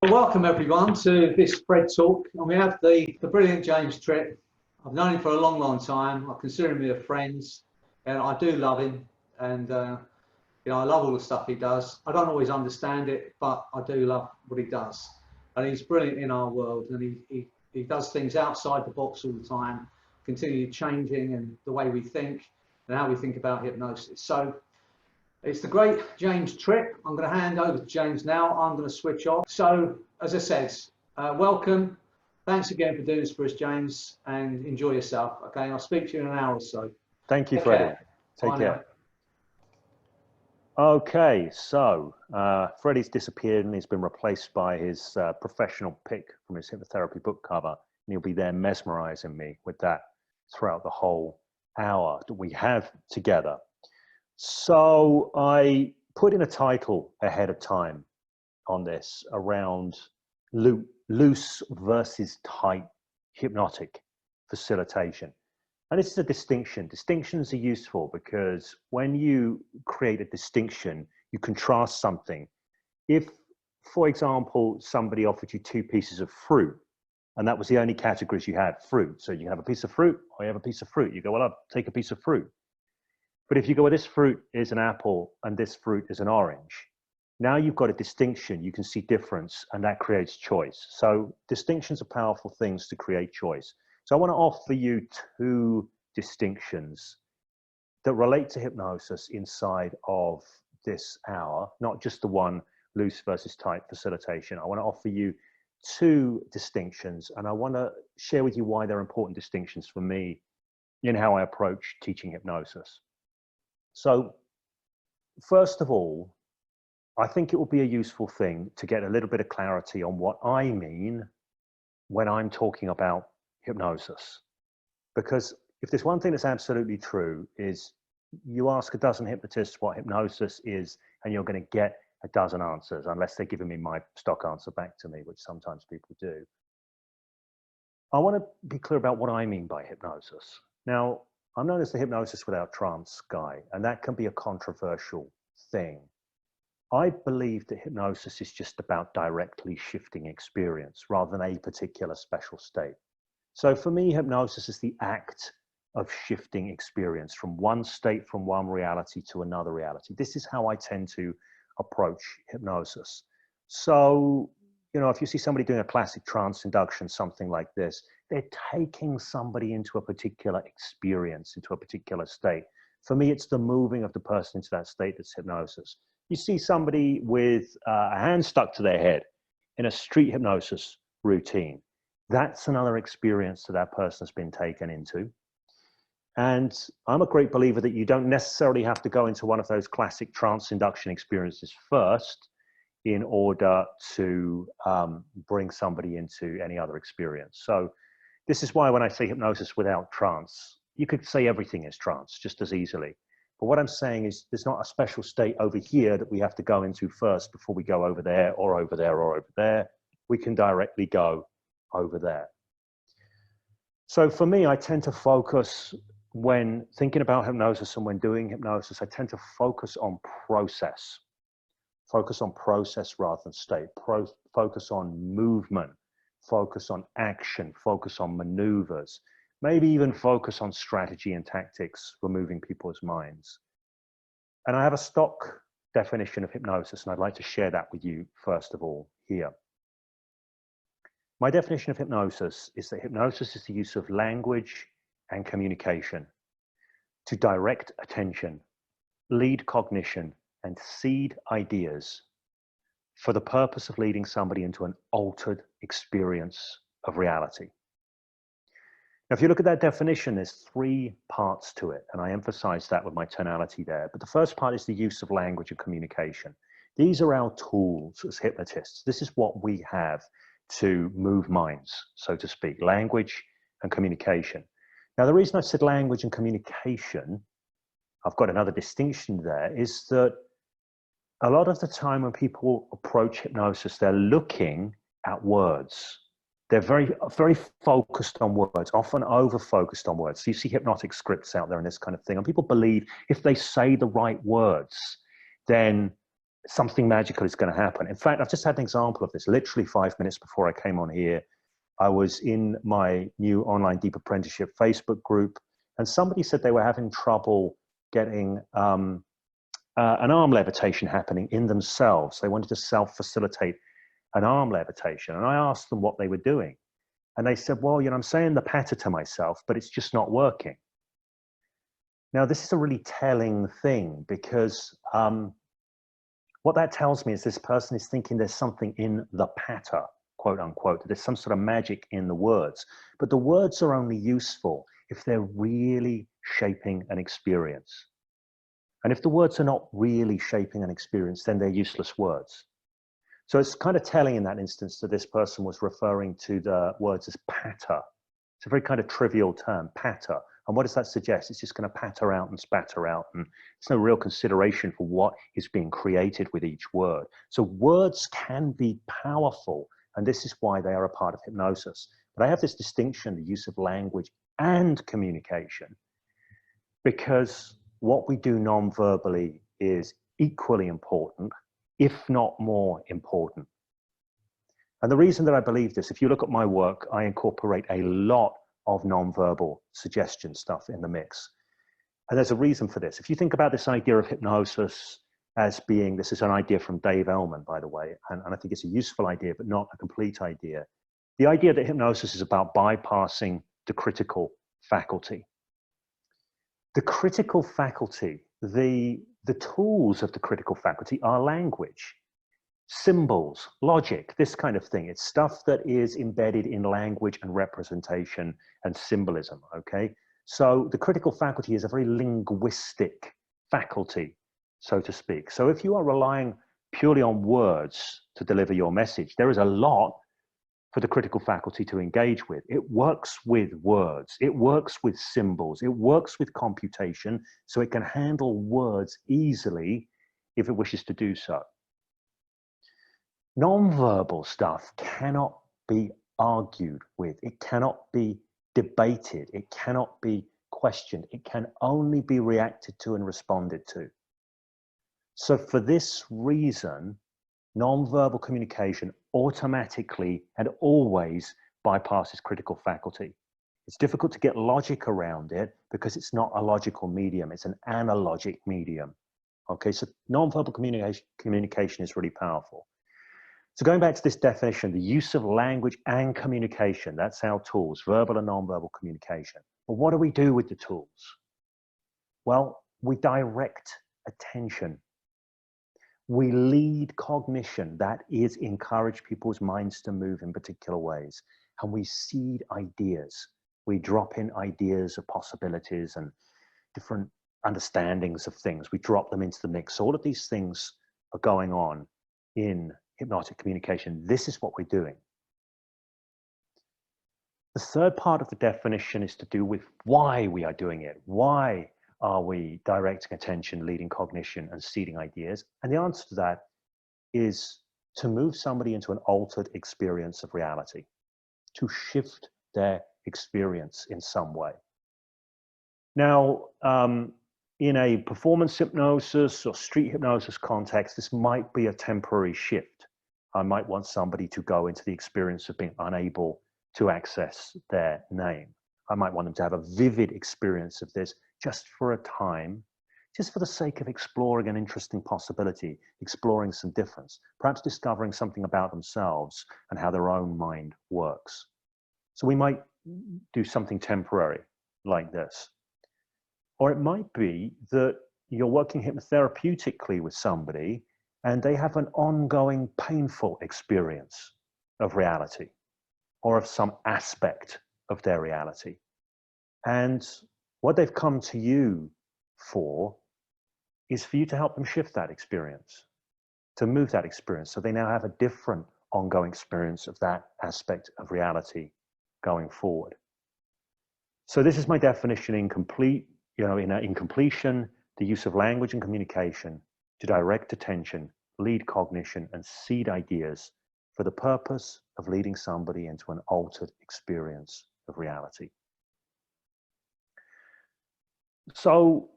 Well, welcome everyone to this FredTalk. And we have the brilliant James Tripp. I've known him for a long, long time. I consider him a friend, and I do love him. And I love all the stuff he does. I don't always understand it, but I do love what he does. And he's brilliant in our world, and he does things outside the box all the time, continually changing and the way we think and how we think about hypnosis. So it's the great James Tripp. I'm going to hand over to James now. I'm going to switch off. So, as I said, welcome. Thanks again for doing this for us, James, and enjoy yourself. Okay, I'll speak to you in an hour or so. Thank you, Freddie. Take care. Okay, so Freddie's disappeared and he's been replaced by his professional pick from his hypnotherapy book cover. And he'll be there mesmerizing me with that throughout the whole hour that we have together. So I put in a title ahead of time on this around loose versus tight hypnotic facilitation. And this is a distinction. Distinctions are useful because when you create a distinction, you contrast something. If, for example, somebody offered you two pieces of fruit, and that was the only categories you had, fruit. So you have a piece of fruit or you have a piece of fruit. You go, well, I'll take a piece of fruit. But if you go, well, this fruit is an apple and this fruit is an orange, now you've got a distinction. You can see difference, and that creates choice. So distinctions are powerful things to create choice. So I want to offer you two distinctions that relate to hypnosis inside of this hour, not just the one loose versus tight facilitation. I want to offer you two distinctions, and I want to share with you why they're important distinctions for me in how I approach teaching hypnosis. So first of all, I think it will be a useful thing to get a little bit of clarity on what I mean when I'm talking about hypnosis. Because if there's one thing that's absolutely true is you ask a dozen hypnotists what hypnosis is and you're going to get a dozen answers, unless they're giving me my stock answer back to me, which sometimes people do. I want to be clear about what I mean by hypnosis. Now, I'm known as the hypnosis without trance guy, and that can be a controversial thing. I believe that hypnosis is just about directly shifting experience rather than a particular special state. So for me, hypnosis is the act of shifting experience from one state, from one reality to another reality. This is how I tend to approach hypnosis. So, if you see somebody doing a classic trance induction, something like this, they're taking somebody into a particular experience, into a particular state. For me, it's the moving of the person into that state that's hypnosis. You see somebody with a hand stuck to their head in a street hypnosis routine. That's another experience that person has been taken into. And I'm a great believer that you don't necessarily have to go into one of those classic trance induction experiences first in order to bring somebody into any other experience. So this is why when I say hypnosis without trance, you could say everything is trance just as easily. But what I'm saying is there's not a special state over here that we have to go into first before we go over there or over there or over there. We can directly go over there. So for me, I tend to focus when thinking about hypnosis and when doing hypnosis, I tend to focus on process. Focus on process rather than state. Focus on movement. Focus on action. Focus on maneuvers. Maybe even focus on strategy and tactics for moving people's minds. And I have a stock definition of hypnosis, and I'd like to share that with you first of all here. My definition of hypnosis is that hypnosis is the use of language and communication to direct attention, lead cognition, and seed ideas for the purpose of leading somebody into an altered experience of reality. Now, if you look at that definition, there's three parts to it, and I emphasize that with my tonality there. But the first part is the use of language and communication. These are our tools as hypnotists. This is what we have to move minds, so to speak, language and communication. Now, the reason I said language and communication, I've got another distinction there, is that a lot of the time when people approach hypnosis, they're looking at words. They're very, very focused on words, often over-focused on words. So you see hypnotic scripts out there and this kind of thing. And people believe if they say the right words, then something magical is going to happen. In fact, I've just had an example of this. Literally 5 minutes before I came on here, I was in my new online deep apprenticeship Facebook group, and somebody said they were having trouble getting an arm levitation happening in themselves. They wanted to self-facilitate an arm levitation. And I asked them what they were doing. And they said, well, I'm saying the patter to myself, but it's just not working. Now, this is a really telling thing, because what that tells me is this person is thinking there's something in the patter, quote unquote, that there's some sort of magic in the words. But the words are only useful if they're really shaping an experience. And if the words are not really shaping an experience, then they're useless words. So it's kind of telling in that instance that this person was referring to the words as patter. It's a very kind of trivial term, patter. And what does that suggest? It's just going to patter out and spatter out, and there's no real consideration for what is being created with each word. So words can be powerful, and this is why they are a part of hypnosis. But I have this distinction, the use of language and communication, because what we do non-verbally is equally important, if not more important. And the reason that I believe this, if you look at my work, I incorporate a lot of non-verbal suggestion stuff in the mix. And there's a reason for this. If you think about this idea of hypnosis as being, this is an idea from Dave Ellman, by the way, and I think it's a useful idea, but not a complete idea. The idea that hypnosis is about bypassing the critical faculty. The critical faculty, the tools of the critical faculty are language, symbols, logic, this kind of thing. It's stuff that is embedded in language and representation and symbolism, okay? So the critical faculty is a very linguistic faculty, so to speak. So if you are relying purely on words to deliver your message, there is a lot for the critical faculty to engage with. It works with words, it works with symbols, it works with computation, so it can handle words easily if it wishes to do so. Non-verbal stuff cannot be argued with, it cannot be debated, it cannot be questioned, it can only be reacted to and responded to. So for this reason, non-verbal communication automatically and always bypasses critical faculty. It's difficult to get logic around it because it's not a logical medium, it's an analogic medium. Okay, so non-verbal communication is really powerful. So going back to this definition, the use of language and communication, that's our tools, verbal and non-verbal communication. But what do we do with the tools? Well, we direct attention. We lead cognition, that is, encourage people's minds to move in particular ways. And we seed ideas. We drop in ideas of possibilities and different understandings of things. We drop them into the mix. All of these things are going on in hypnotic communication. This is what we're doing. The third part of the definition is to do with why we are doing it. Why are we directing attention, leading cognition, and seeding ideas? And the answer to that is to move somebody into an altered experience of reality, to shift their experience in some way. Now, in a performance hypnosis or street hypnosis context, this might be a temporary shift. I might want somebody to go into the experience of being unable to access their name. I might want them to have a vivid experience of this just for a time, just for the sake of exploring an interesting possibility, exploring some difference, perhaps discovering something about themselves and how their own mind works. So we might do something temporary like this. Or it might be that you're working hypnotherapeutically with somebody and they have an ongoing painful experience of reality or of some aspect of their reality. And what they've come to you for is for you to help them shift that experience, to move that experience. So they now have a different ongoing experience of that aspect of reality going forward. So this is my definition in completion, the use of language and communication to direct attention, lead cognition, and seed ideas for the purpose of leading somebody into an altered experience of reality. So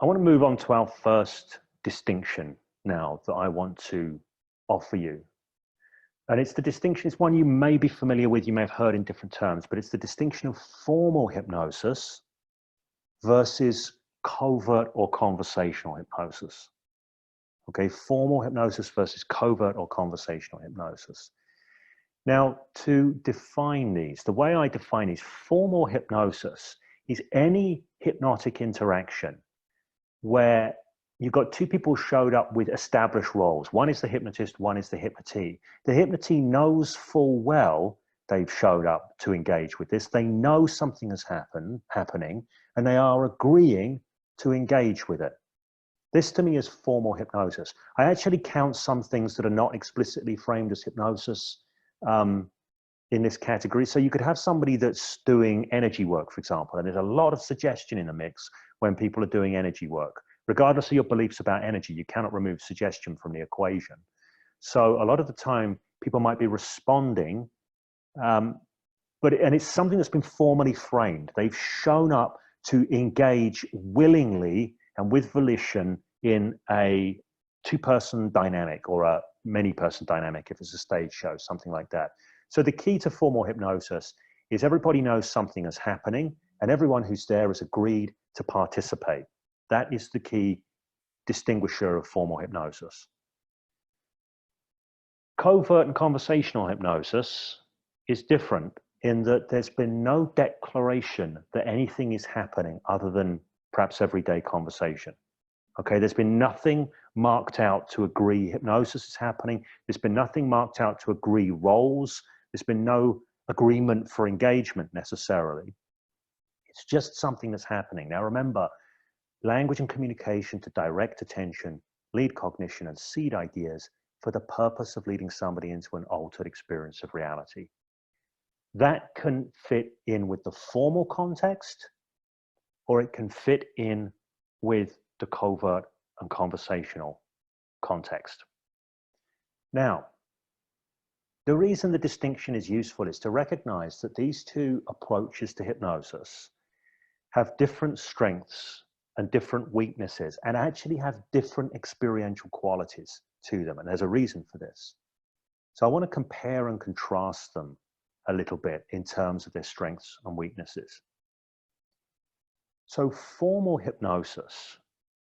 I want to move on to our first distinction now that I want to offer you. And it's the distinction, it's one you may be familiar with, you may have heard in different terms, but it's the distinction of formal hypnosis versus covert or conversational hypnosis. Okay, formal hypnosis versus covert or conversational hypnosis. Now, to define these, the way I define these, formal hypnosis is any hypnotic interaction where you've got two people showed up with established roles. One is the hypnotist, one is the hypnotee. The hypnotee knows full well they've showed up to engage with this. They know something is happening, and they are agreeing to engage with it. This to me is formal hypnosis. I actually count some things that are not explicitly framed as hypnosis in this category. So you could have somebody that's doing energy work, for example, and there's a lot of suggestion in the mix when people are doing energy work. Regardless of your beliefs about energy, you cannot remove suggestion from the equation. So a lot of the time, people might be responding, and it's something that's been formally framed. They've shown up to engage willingly and with volition in a two-person dynamic or a many-person dynamic if it's a stage show, something like that. So the key to formal hypnosis is everybody knows something is happening and everyone who's there has agreed to participate. That is the key distinguisher of formal hypnosis. Covert and conversational hypnosis is different in that there's been no declaration that anything is happening other than perhaps everyday conversation. Okay, there's been nothing marked out to agree hypnosis is happening. There's been nothing marked out to agree roles. There's been no agreement for engagement necessarily. It's just something that's happening. Now remember, language and communication to direct attention, lead cognition, and seed ideas for the purpose of leading somebody into an altered experience of reality. That can fit in with the formal context, or it can fit in with the covert and conversational context. Now, the reason the distinction is useful is to recognize that these two approaches to hypnosis have different strengths and different weaknesses, and actually have different experiential qualities to them. And there's a reason for this. So I want to compare and contrast them a little bit in terms of their strengths and weaknesses. So formal hypnosis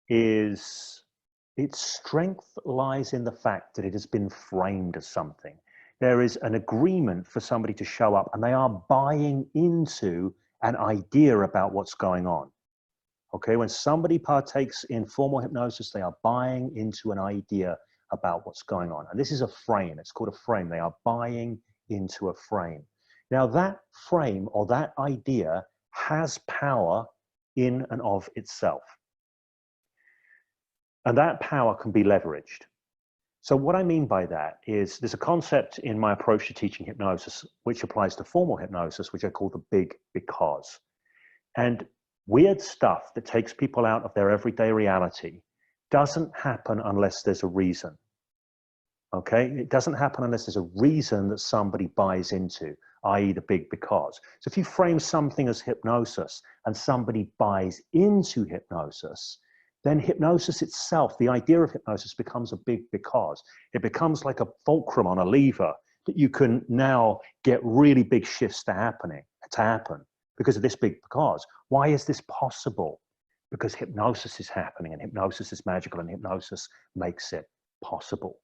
its strength lies in the fact that it has been framed as something. There is an agreement for somebody to show up and they are buying into an idea about what's going on. Okay, when somebody partakes in formal hypnosis, they are buying into an idea about what's going on. And this is a frame, it's called a frame. They are buying into a frame. Now that frame or that idea has power in and of itself. And that power can be leveraged. So what I mean by that is there's a concept in my approach to teaching hypnosis, which applies to formal hypnosis, which I call the big because. And weird stuff that takes people out of their everyday reality doesn't happen unless there's a reason. Okay, it doesn't happen unless there's a reason that somebody buys into, i.e. the big because. So if you frame something as hypnosis and somebody buys into hypnosis, then hypnosis itself, the idea of hypnosis becomes a big because. It becomes like a fulcrum on a lever that you can now get really big shifts to happen because of this big because. Why is this possible? Because hypnosis is happening and hypnosis is magical and hypnosis makes it possible.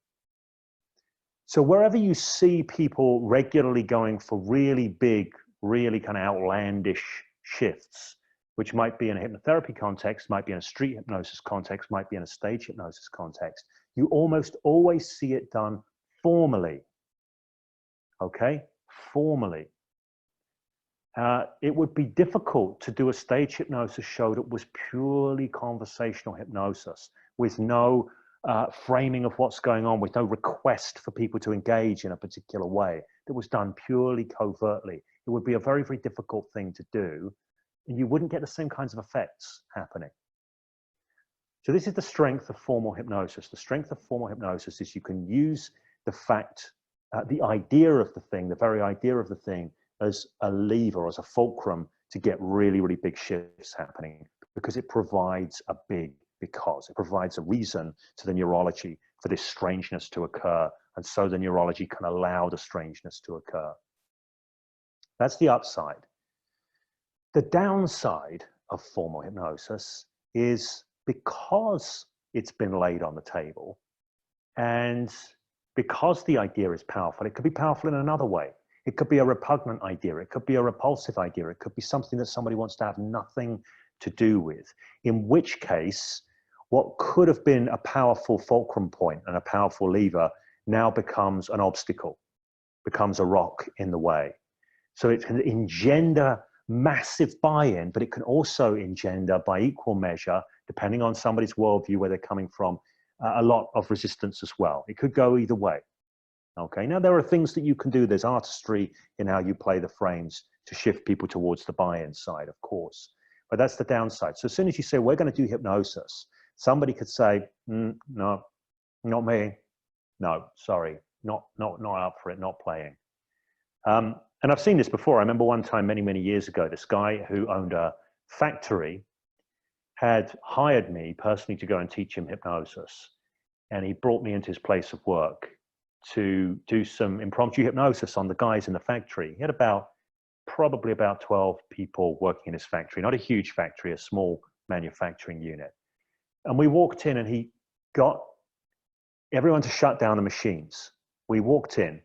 So wherever you see people regularly going for really big, really kind of outlandish shifts, which might be in a hypnotherapy context, might be in a street hypnosis context, might be in a stage hypnosis context, you almost always see it done formally. Okay, formally. It would be difficult to do a stage hypnosis show that was purely conversational hypnosis with no framing of what's going on, with no request for people to engage in a particular way, that was done purely covertly. It would be a very, very difficult thing to do, and you wouldn't get the same kinds of effects happening. So this is the strength of formal hypnosis. The strength of formal hypnosis is you can use the fact, the idea of the thing, the very idea of the thing, as a lever, as a fulcrum to get really, really big shifts happening, because it provides a big because. It provides a reason to the neurology for this strangeness to occur. And so the neurology can allow the strangeness to occur. That's the upside. The downside of formal hypnosis is because it's been laid on the table and because the idea is powerful, it could be powerful in another way. It could be a repugnant idea. It could be a repulsive idea. It could be something that somebody wants to have nothing to do with, in which case, what could have been a powerful fulcrum point and a powerful lever now becomes an obstacle, becomes a rock in the way. So it can engender massive buy-in, but it can also engender, by equal measure, depending on somebody's worldview, where they're coming from, a lot of resistance as well. It could go either way. Okay, now there are things that you can do. There's artistry in how you play the frames to shift people towards the buy-in side, of course. But that's the downside. So as soon as you say, we're going to do hypnosis, somebody could say, no, not me. No, sorry, not up for it, not playing. And I've seen this before. I remember one time many, many years ago, this guy who owned a factory had hired me personally to go and teach him hypnosis. And he brought me into his place of work to do some impromptu hypnosis on the guys in the factory. He had probably about 12 people working in his factory, not a huge factory, a small manufacturing unit. And we walked in and he got everyone to shut down the machines. We walked in.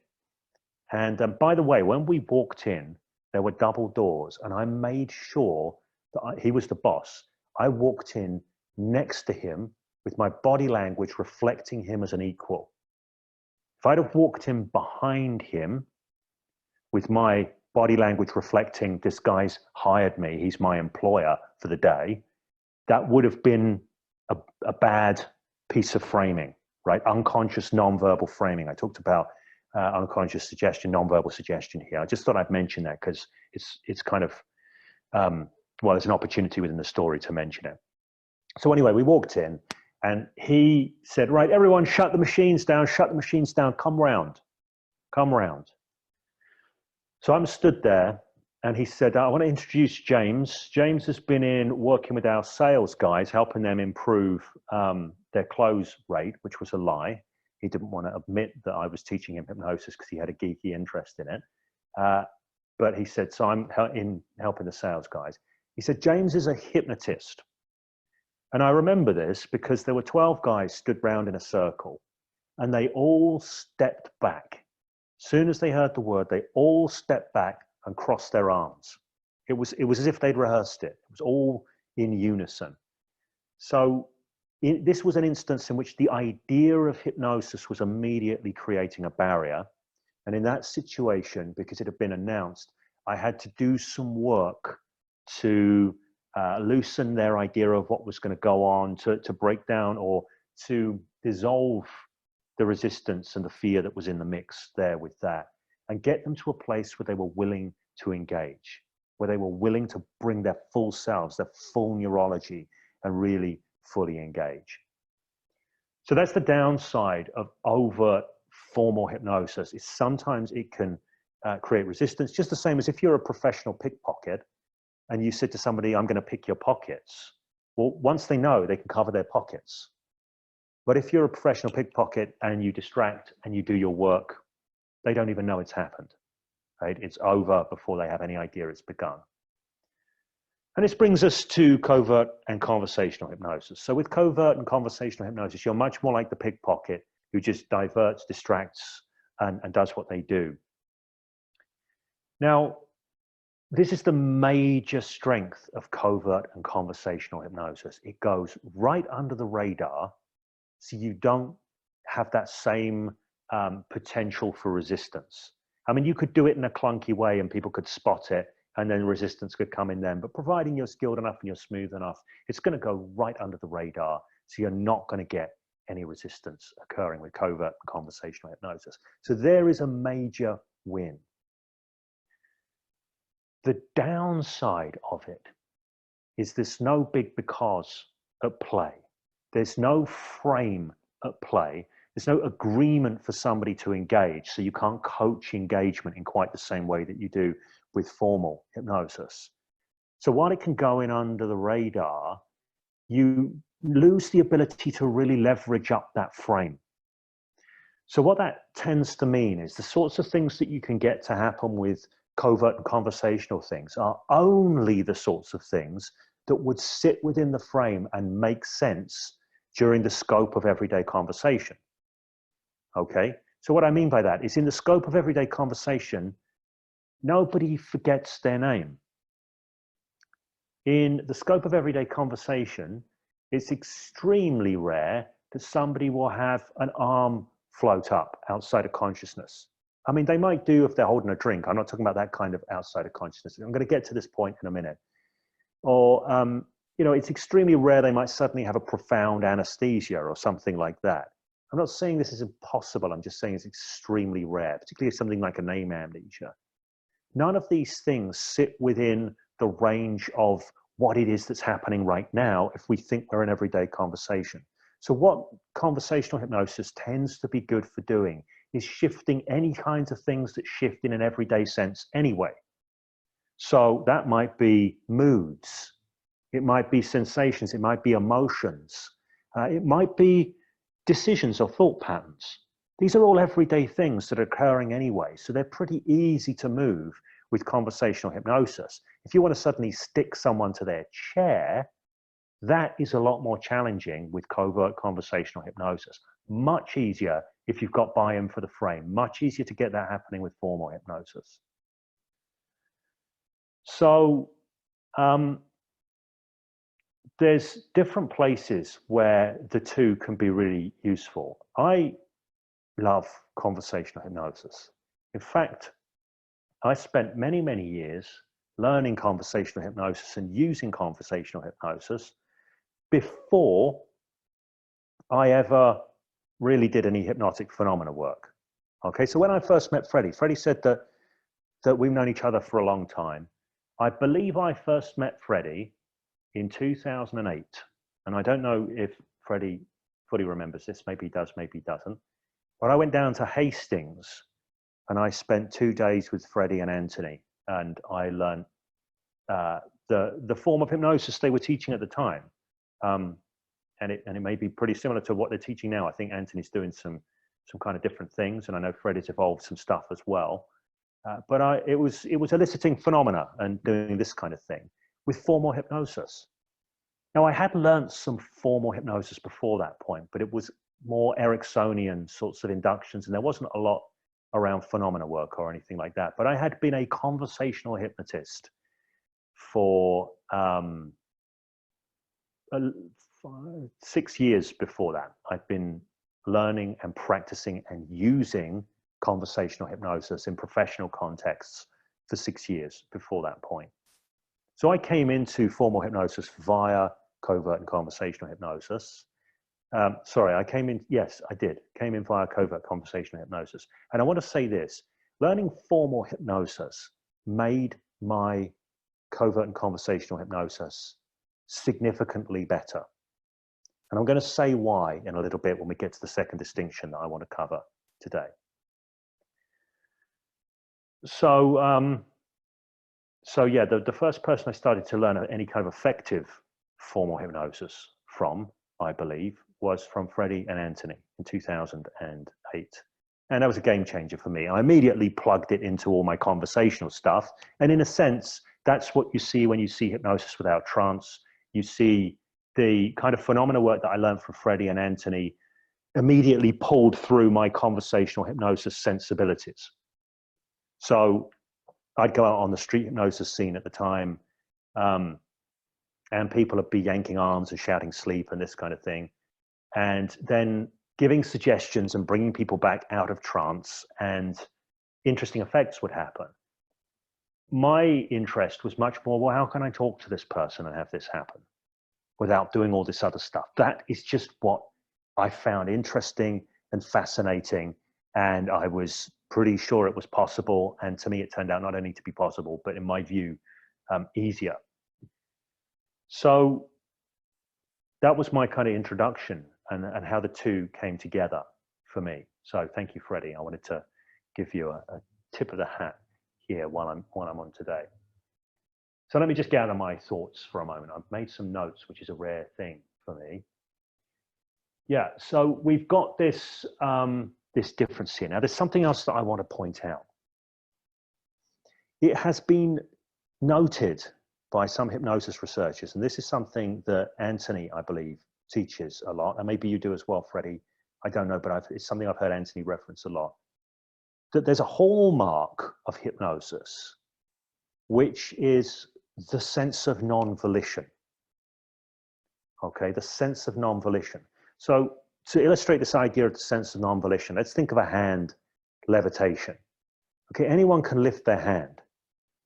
And by the way, when we walked in, there were double doors, and I made sure that he was the boss. I walked in next to him with my body language reflecting him as an equal. If I'd have walked in behind him with my body language reflecting, this guy's hired me, he's my employer for the day, that would have been a bad piece of framing, right? Unconscious nonverbal framing. I talked about unconscious suggestion, nonverbal suggestion here. I just thought I'd mention that because it's kind of, well, there's an opportunity within the story to mention it. So anyway, we walked in and he said, right, everyone shut the machines down, come round. So I'm stood there and he said, I want to introduce James. James has been in working with our sales guys, helping them improve their close rate, which was a lie. He didn't want to admit that I was teaching him hypnosis because he had a geeky interest in it. But he said, so I'm in helping the sales guys. He said, James is a hypnotist. And I remember this because there were 12 guys stood round in a circle and they all stepped back. As soon as they heard the word, they all stepped back and crossed their arms. It was as if they'd rehearsed it. It was all in unison. So this was an instance in which the idea of hypnosis was immediately creating a barrier. And in that situation, because it had been announced, I had to do some work to loosen their idea of what was going to go on, to break down or to dissolve the resistance and the fear that was in the mix there with that, and get them to a place where they were willing to engage, where they were willing to bring their full selves, their full neurology, and really fully engage. So that's the downside of overt formal hypnosis, is sometimes it can create resistance, just the same as if you're a professional pickpocket and you said to somebody, I'm going to pick your pockets. Well, once they know, they can cover their pockets. But if you're a professional pickpocket and you distract and you do your work, they don't even know it's happened, right? It's over before they have any idea it's begun. And this brings us to covert and conversational hypnosis. So with covert and conversational hypnosis, you're much more like the pickpocket who just diverts, distracts, and does what they do. Now, this is the major strength of covert and conversational hypnosis. It goes right under the radar, so you don't have that same potential for resistance. I mean, you could do it in a clunky way and people could spot it, and then resistance could come in then. But providing you're skilled enough and you're smooth enough, it's going to go right under the radar. So you're not going to get any resistance occurring with covert and conversational hypnosis. So there is a major win. The downside of it is there's no big because at play. There's no frame at play. There's no agreement for somebody to engage. So you can't coach engagement in quite the same way that you do with formal hypnosis. So while it can go in under the radar, you lose the ability to really leverage up that frame. So what that tends to mean is the sorts of things that you can get to happen with covert and conversational things are only the sorts of things that would sit within the frame and make sense during the scope of everyday conversation. Okay? So what I mean by that is in the scope of everyday conversation, nobody forgets their name. In the scope of everyday conversation, it's extremely rare that somebody will have an arm float up outside of consciousness. I mean, they might do if they're holding a drink. I'm not talking about that kind of outside of consciousness. I'm going to get to this point in a minute. Or, you know, it's extremely rare they might suddenly have a profound anesthesia or something like that. I'm not saying this is impossible. I'm just saying it's extremely rare, particularly something like a name amnesia. None of these things sit within the range of what it is that's happening right now if we think we're in everyday conversation. So what conversational hypnosis tends to be good for doing is shifting any kinds of things that shift in an everyday sense anyway. So that might be moods, it might be sensations, it might be emotions, it might be decisions or thought patterns. These are all everyday things that are occurring anyway, so they're pretty easy to move with conversational hypnosis. If you want to suddenly stick someone to their chair, that is a lot more challenging with covert conversational hypnosis. Much easier if you've got buy-in for the frame. Much easier to get that happening with formal hypnosis. So there's different places where the two can be really useful. I love conversational hypnosis. In fact, I spent many, many years learning conversational hypnosis and using conversational hypnosis before I ever really did any hypnotic phenomena work. Okay, so when I first met Freddie said that we've known each other for a long time. I believe I first met Freddie in 2008. And I don't know if Freddie fully remembers this, maybe he does, maybe he doesn't. But I went down to Hastings and I spent 2 days with Freddie and Anthony, and I learned the form of hypnosis they were teaching at the time. And it may be pretty similar to what they're teaching now. I think Anthony's doing some kind of different things, and I know Freddie's evolved some stuff as well. But it was eliciting phenomena and doing this kind of thing with formal hypnosis. Now, I had learned some formal hypnosis before that point, but it was more Ericksonian sorts of inductions, and there wasn't a lot around phenomena work or anything like that. But I had been a conversational hypnotist for 6 years before that. I'd been learning and practicing and using conversational hypnosis in professional contexts for 6 years before that point. So I came into formal hypnosis via covert and conversational hypnosis. Yes, I did. Came in via covert conversational hypnosis. And I want to say this, learning formal hypnosis made my covert and conversational hypnosis significantly better. And I'm going to say why in a little bit when we get to the second distinction that I want to cover today. So yeah, the first person I started to learn any kind of effective formal hypnosis from, I believe, was from Freddie and Anthony in 2008. And that was a game changer for me. I immediately plugged it into all my conversational stuff. And in a sense, that's what you see when you see hypnosis without trance. You see the kind of phenomena work that I learned from Freddie and Anthony immediately pulled through my conversational hypnosis sensibilities. So I'd go out on the street hypnosis scene at the time, and people would be yanking arms and shouting sleep and this kind of thing. And then giving suggestions and bringing people back out of trance, and interesting effects would happen. My interest was much more, well, how can I talk to this person and have this happen without doing all this other stuff? That is just what I found interesting and fascinating. And I was pretty sure it was possible. And to me, it turned out not only to be possible, but in my view, easier. So that was my kind of introduction and how the two came together for me. So thank you, Freddie. I wanted to give you a tip of the hat here while I'm on today. So let me just gather my thoughts for a moment. I've made some notes, which is a rare thing for me. Yeah, so we've got this this difference here. Now, there's something else that I want to point out. It has been noted by some hypnosis researchers, and this is something that Anthony, I believe, teaches a lot, and maybe you do as well, Freddie. I don't know, but it's something I've heard Anthony reference a lot, that there's a hallmark of hypnosis, which is the sense of non-volition. Okay, the sense of non-volition. So to illustrate this idea of the sense of non-volition, let's think of a hand levitation. Okay, anyone can lift their hand.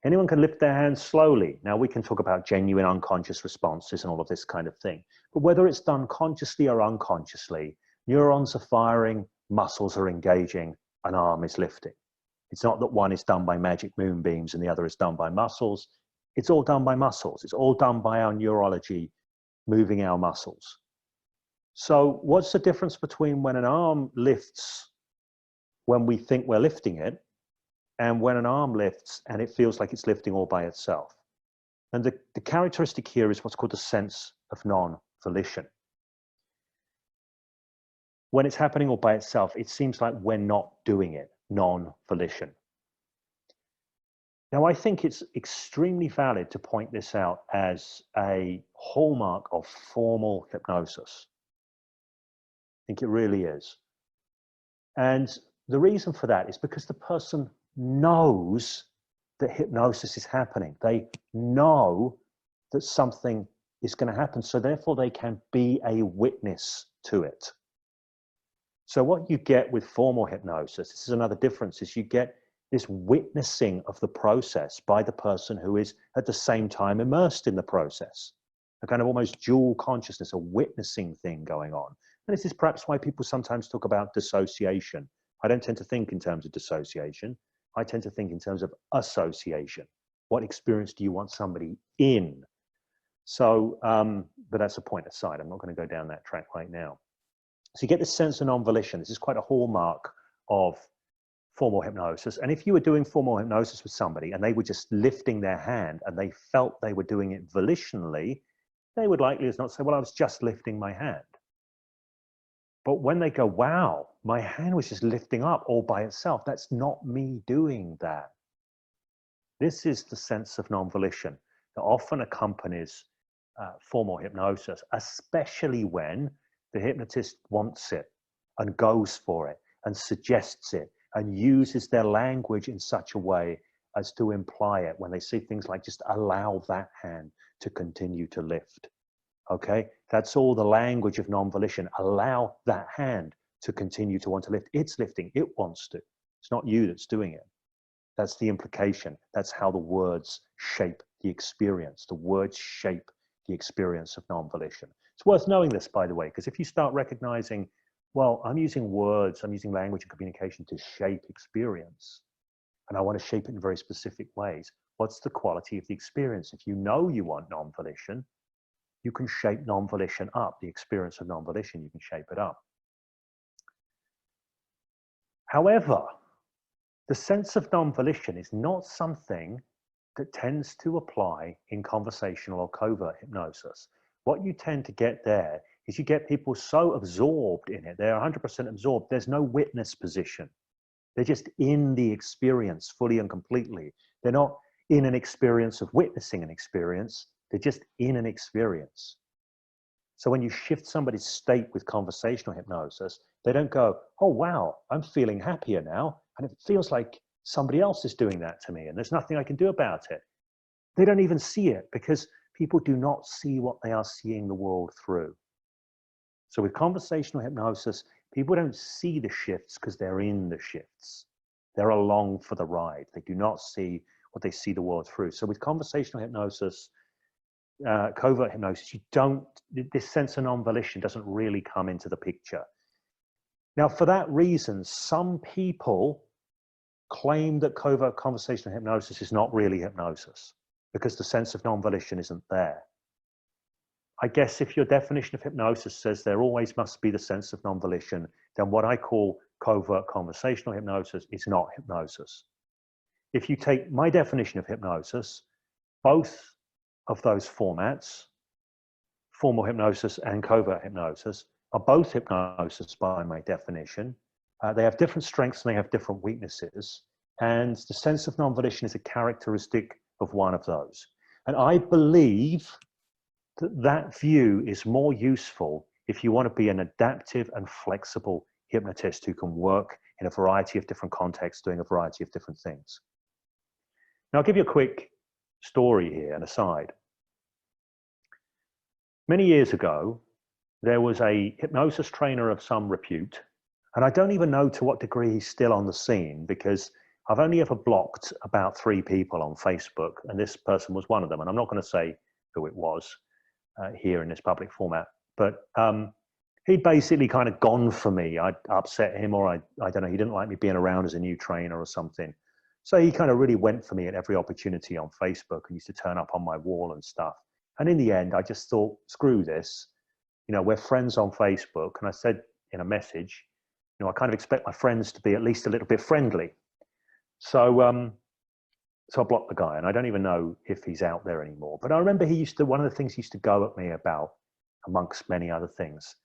Anyone can lift their hand slowly. Now, we can talk about genuine unconscious responses and all of this kind of thing. But whether it's done consciously or unconsciously, neurons are firing, muscles are engaging, an arm is lifting. It's not that one is done by magic moonbeams and the other is done by muscles. It's all done by muscles. It's all done by our neurology moving our muscles. So what's the difference between when an arm lifts when we think we're lifting it, and when an arm lifts and it feels like it's lifting all by itself? And the characteristic here is what's called the sense of non-volition. When it's happening all by itself, it seems like we're not doing it, non-volition. Now, I think it's extremely valid to point this out as a hallmark of formal hypnosis. I think it really is. And the reason for that is because the person knows that hypnosis is happening. They know that something is going to happen, so therefore they can be a witness to it. So what you get with formal hypnosis, this is another difference, is you get this witnessing of the process by the person who is at the same time immersed in the process. A kind of almost dual consciousness, a witnessing thing going on. And this is perhaps why people sometimes talk about dissociation. I don't tend to think in terms of dissociation. I tend to think in terms of association. What experience do you want somebody in? So, but that's a point aside. I'm not going to go down that track right now. So you get this sense of non-volition. This is quite a hallmark of formal hypnosis. And if you were doing formal hypnosis with somebody and they were just lifting their hand and they felt they were doing it volitionally, they would likely as not say, well, I was just lifting my hand. But when they go, wow, my hand was just lifting up all by itself, that's not me doing that. This is the sense of non-volition that often accompanies formal hypnosis, especially when the hypnotist wants it and goes for it and suggests it and uses their language in such a way as to imply it when they say things like, just allow that hand to continue to lift. Okay, that's all the language of non-volition. Allow that hand to continue to want to lift. It's lifting, it wants to. It's not you that's doing it. That's the implication. That's how the words shape the experience. The words shape the experience of non-volition. It's worth knowing this, by the way, because if you start recognizing, well, I'm using words, I'm using language and communication to shape experience, and I want to shape it in very specific ways. What's the quality of the experience? If you know you want non-volition, you can shape non-volition up. The experience of non-volition, you can shape it up. However, the sense of non-volition is not something that tends to apply in conversational or covert hypnosis. What you tend to get there is you get people so absorbed in it, they're 100% absorbed, there's no witness position. They're just in the experience fully and completely. They're not in an experience of witnessing an experience, they're just in an experience. So when you shift somebody's state with conversational hypnosis, they don't go, oh wow, I'm feeling happier now, and it feels like somebody else is doing that to me and there's nothing I can do about it. They don't even see it because people do not see what they are seeing the world through. So with conversational hypnosis, people don't see the shifts because they're in the shifts. They're along for the ride. They do not see what they see the world through. So with conversational hypnosis, covert hypnosis, this sense of non-volition doesn't really come into the picture. Now, for that reason, some people claim that covert conversational hypnosis is not really hypnosis because the sense of non-volition isn't there. I guess if your definition of hypnosis says there always must be the sense of non-volition, then what I call covert conversational hypnosis is not hypnosis. If you take my definition of hypnosis, both of those formats, formal hypnosis and covert hypnosis, are both hypnosis by my definition, They have different strengths and they have different weaknesses. And the sense of non-volition is a characteristic of one of those. And I believe that that view is more useful if you want to be an adaptive and flexible hypnotist who can work in a variety of different contexts, doing a variety of different things. Now, I'll give you a quick story here, an aside. Many years ago, there was a hypnosis trainer of some repute, and I don't even know to what degree he's still on the scene, because I've only ever blocked about 3 people on Facebook, and this person was one of them. And I'm not going to say who it was here in this public format, but he'd basically kind of gone for me. I'd upset him, or I don't know, he didn't like me being around as a new trainer or something. So he kind of really went for me at every opportunity on Facebook and used to turn up on my wall and stuff. And in the end, I just thought, screw this. You know, we're friends on Facebook. And I said in a message, you know, I kind of expect my friends to be at least a little bit friendly. So I blocked the guy, and I don't even know if he's out there anymore. But I remember one of the things he used to go at me about, amongst many other things,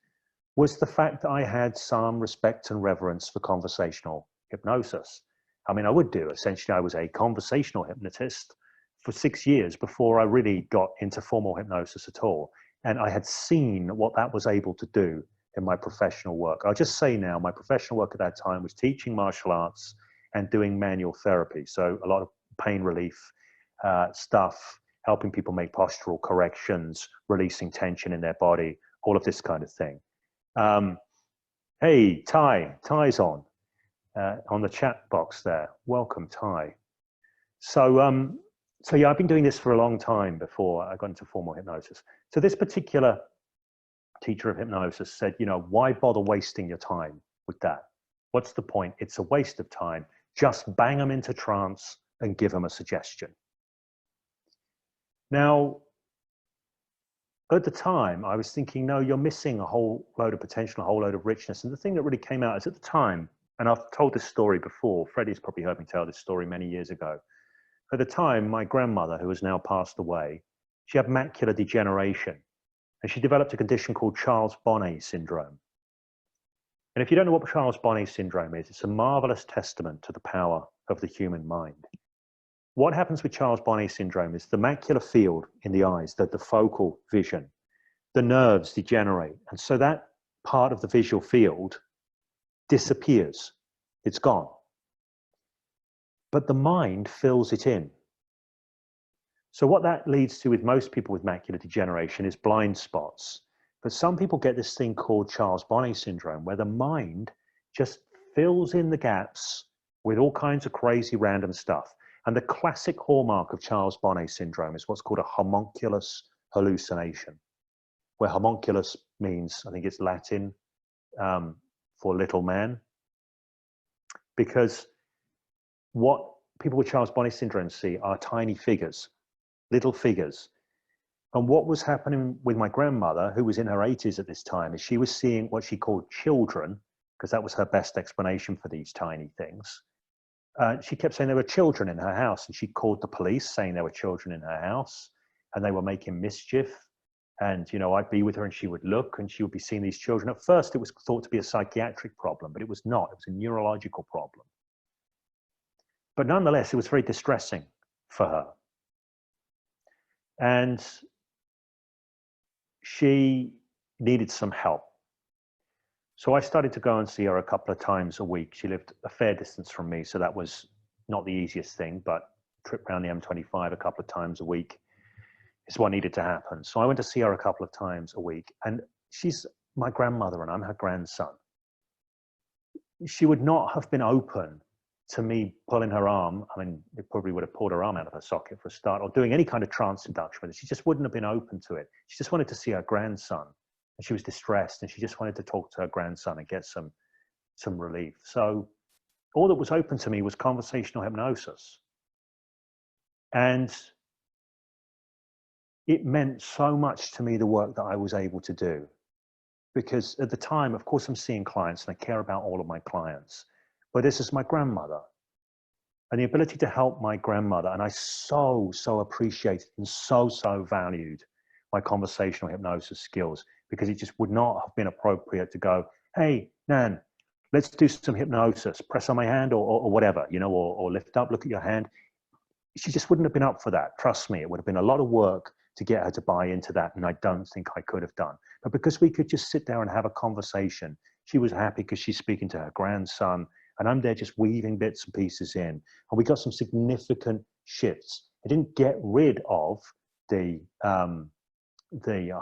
was the fact that I had some respect and reverence for conversational hypnosis. I mean, I would do. Essentially, I was a conversational hypnotist for 6 years before I really got into formal hypnosis at all. And I had seen what that was able to do in my professional work. I'll just say now, my professional work at that time was teaching martial arts and doing manual therapy. So a lot of pain relief stuff, helping people make postural corrections, releasing tension in their body, all of this kind of thing. Hey, Ty's on the chat box there. Welcome, Ty. So yeah, I've been doing this for a long time before I got into formal hypnosis. So this particular teacher of hypnosis said, you know, why bother wasting your time with that? What's the point? It's a waste of time. Just bang them into trance and give them a suggestion. Now, at the time, I was thinking, no, you're missing a whole load of potential, a whole load of richness. And the thing that really came out is at the time, and I've told this story before, Freddie's probably heard me tell this story many years ago. At the time, my grandmother, who has now passed away, she had macular degeneration, and she developed a condition called Charles Bonnet syndrome. And if you don't know what Charles Bonnet syndrome is, it's a marvelous testament to the power of the human mind. What happens with Charles Bonnet syndrome is the macular field in the eyes, the focal vision, the nerves degenerate. And so that part of the visual field disappears. It's gone. But the mind fills it in. So what that leads to with most people with macular degeneration is blind spots. But some people get this thing called Charles Bonnet syndrome, where the mind just fills in the gaps with all kinds of crazy random stuff. And the classic hallmark of Charles Bonnet syndrome is what's called a homunculus hallucination, where homunculus means, I think it's Latin for little man. Because what people with Charles Bonnet syndrome see are tiny figures, little figures. And what was happening with my grandmother, who was in her 80s at this time, is she was seeing what she called children, because that was her best explanation for these tiny things. She kept saying there were children in her house, and she called the police saying there were children in her house and they were making mischief. And, you know, I'd be with her and she would look and she would be seeing these children. At first, it was thought to be a psychiatric problem, but it was not. It was a neurological problem. But nonetheless, it was very distressing for her. And she needed some help. So I started to go and see her a couple of times a week. She lived a fair distance from me, so that was not the easiest thing, but a trip around the M25 a couple of times a week is what needed to happen. So I went to see her a couple of times a week, and she's my grandmother and I'm her grandson. She would not have been open to me pulling her arm. I mean, it probably would have pulled her arm out of her socket for a start, or doing any kind of trance induction with it. She just wouldn't have been open to it. She just wanted to see her grandson, and she was distressed, and she just wanted to talk to her grandson and get some relief. So all that was open to me was conversational hypnosis. And it meant so much to me, the work that I was able to do. Because at the time, of course, I'm seeing clients and I care about all of my clients. But this is my grandmother. And the ability to help my grandmother, and I so appreciated and so valued my conversational hypnosis skills, because it just would not have been appropriate to go, hey, Nan, let's do some hypnosis, press on my hand or whatever, you know, or lift up, look at your hand. She just wouldn't have been up for that. Trust me, it would have been a lot of work to get her to buy into that. And I don't think I could have done. But because we could just sit there and have a conversation, she was happy because she's speaking to her grandson. And I'm there just weaving bits and pieces in. And we got some significant shifts. I didn't get rid of the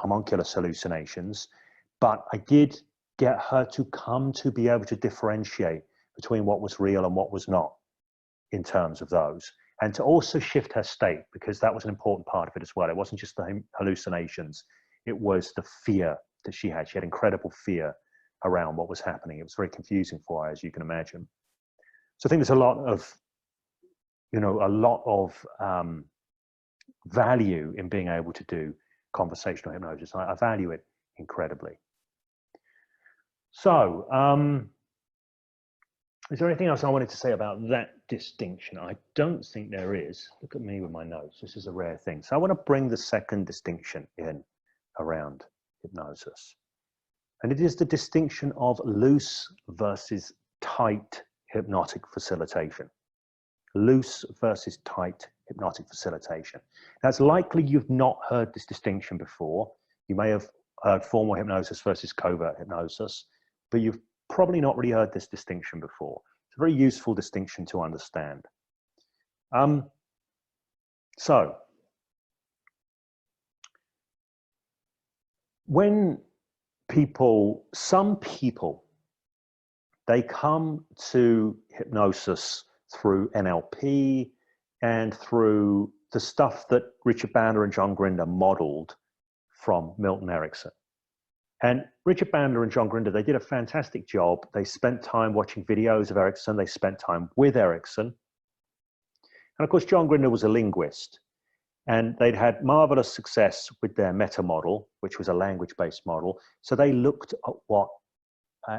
homunculus hallucinations, but I did get her to come to be able to differentiate between what was real and what was not in terms of those. And to also shift her state, because that was an important part of it as well. It wasn't just the hallucinations, it was the fear that she had. She had incredible fear around what was happening. It was very confusing for her, as you can imagine. So I think there's a lot of, you know, value in being able to do conversational hypnosis. I value it incredibly. So, is there anything else I wanted to say about that distinction? I don't think there is. Look at me with my notes. This is a rare thing. So I want to bring the second distinction in around hypnosis. And it is the distinction of loose versus tight hypnotic facilitation. Loose versus tight hypnotic facilitation. Now, it's likely you've not heard this distinction before. You may have heard formal hypnosis versus covert hypnosis, but you've probably not really heard this distinction before. It's a very useful distinction to understand. So, when some people, they come to hypnosis through NLP and through the stuff that Richard Bandler and John Grinder modeled from Milton Erickson. And Richard Bandler and John Grinder, they did a fantastic job. They spent time watching videos of Erickson. They spent time with Erickson. And of course, John Grinder was a linguist. And they'd had marvelous success with their meta model, which was a language-based model. So they looked at what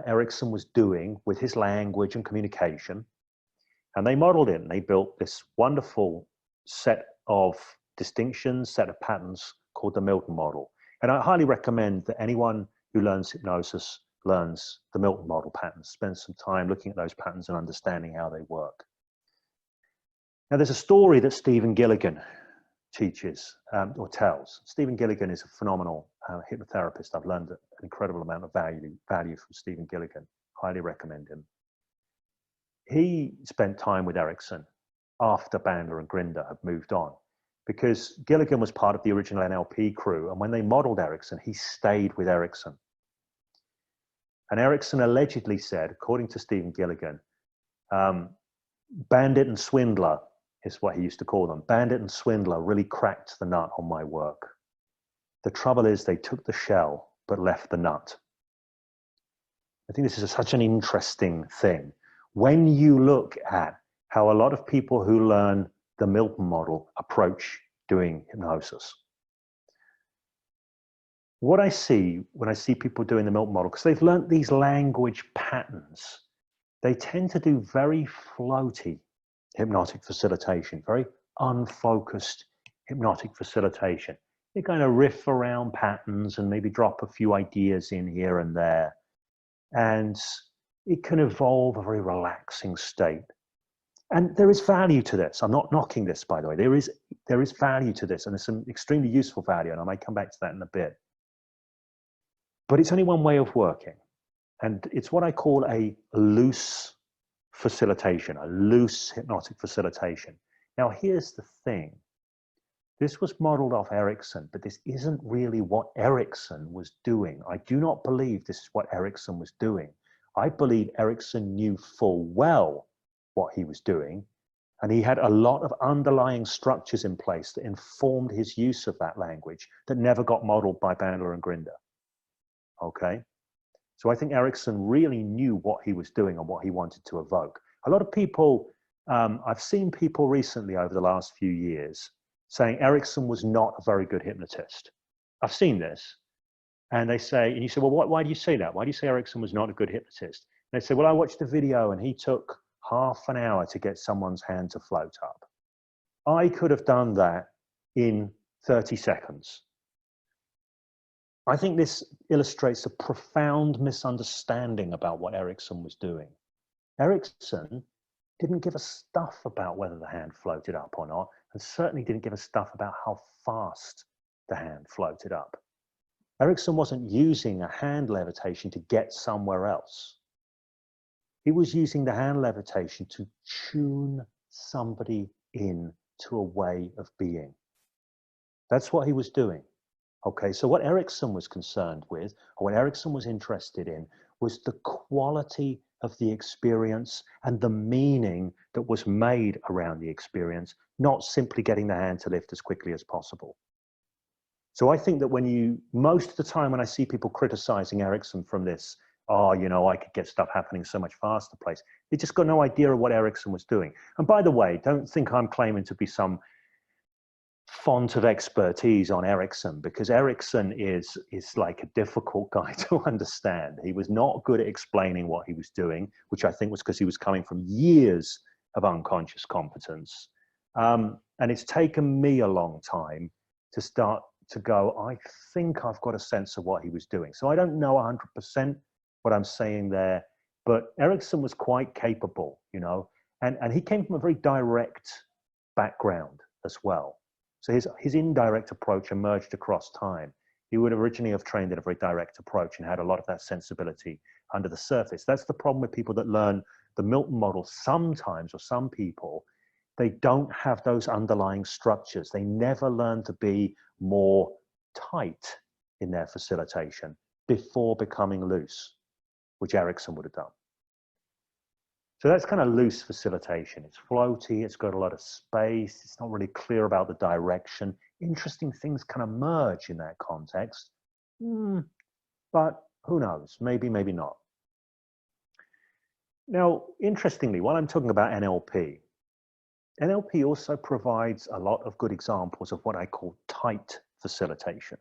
Erickson was doing with his language and communication. And they modeled it. And they built this wonderful set of distinctions, set of patterns called the Milton model. And I highly recommend that anyone who learns hypnosis learns the Milton model patterns, spends some time looking at those patterns and understanding how they work. Now, there's a story that Stephen Gilligan teaches or tells. Stephen Gilligan is a phenomenal hypnotherapist. I've learned an incredible amount of value from Stephen Gilligan. Highly recommend him. He spent time with Erickson after Bandler and Grinder had moved on, because Gilligan was part of the original NLP crew. And when they modeled Erickson, he stayed with Erickson. And Erickson allegedly said, according to Stephen Gilligan, bandit and swindler is what he used to call them. Bandit and swindler really cracked the nut on my work. The trouble is they took the shell, but left the nut. I think this is such an interesting thing. When you look at how a lot of people who learn the Milton model approach doing hypnosis. What I see when I see people doing the Milton model, because they've learned these language patterns, they tend to do very floaty hypnotic facilitation, very unfocused hypnotic facilitation. They kind of riff around patterns and maybe drop a few ideas in here and there. And it can evolve a very relaxing state. And there is value to this. I'm not knocking this, by the way. There is value to this, and there's some extremely useful value, and I might come back to that in a bit. But it's only one way of working. And it's what I call a loose facilitation, a loose hypnotic facilitation. Now, here's the thing. This was modeled off Erickson, but this isn't really what Erickson was doing. I do not believe this is what Erickson was doing. I believe Erickson knew full well what he was doing, and he had a lot of underlying structures in place that informed his use of that language that never got modeled by Bandler and Grinder. Okay? So I think Erickson really knew what he was doing and what he wanted to evoke. A lot of people, I've seen people recently over the last few years saying Erickson was not a very good hypnotist. I've seen this. And they say, and you say, well, why do you say that? Why do you say Erickson was not a good hypnotist? And they say, well, I watched the video and he took half an hour to get someone's hand to float up. I could have done that in 30 seconds. I think this illustrates a profound misunderstanding about what Erickson was doing. Erickson didn't give a stuff about whether the hand floated up or not, and certainly didn't give a stuff about how fast the hand floated up. Erickson wasn't using a hand levitation to get somewhere else. He was using the hand levitation to tune somebody in to a way of being. That's what he was doing. Okay, so what Erickson was concerned with, or what Erickson was interested in, was the quality of the experience and the meaning that was made around the experience, not simply getting the hand to lift as quickly as possible. So I think that most of the time when I see people criticizing Erickson from this, oh, you know, I could get stuff happening so much faster place, they just got no idea of what Erickson was doing. And by the way, don't think I'm claiming to be some font of expertise on Erickson, because Erickson is like a difficult guy to understand. He was not good at explaining what he was doing, which I think was because he was coming from years of unconscious competence. And it's taken me a long time to start to go, I think I've got a sense of what he was doing. So I don't know 100% what I'm saying there, but Erickson was quite capable, you know, and he came from a very direct background as well. So his indirect approach emerged across time. He would originally have trained in a very direct approach and had a lot of that sensibility under the surface. That's the problem with people that learn the Milton model sometimes, or some people, they don't have those underlying structures. They never learn to be more tight in their facilitation before becoming loose, which Erickson would have done. So that's kind of loose facilitation. It's floaty, it's got a lot of space, it's not really clear about the direction. Interesting things can emerge in that context, but who knows, maybe, maybe not. Now, interestingly, while I'm talking about NLP also provides a lot of good examples of what I call tight facilitation.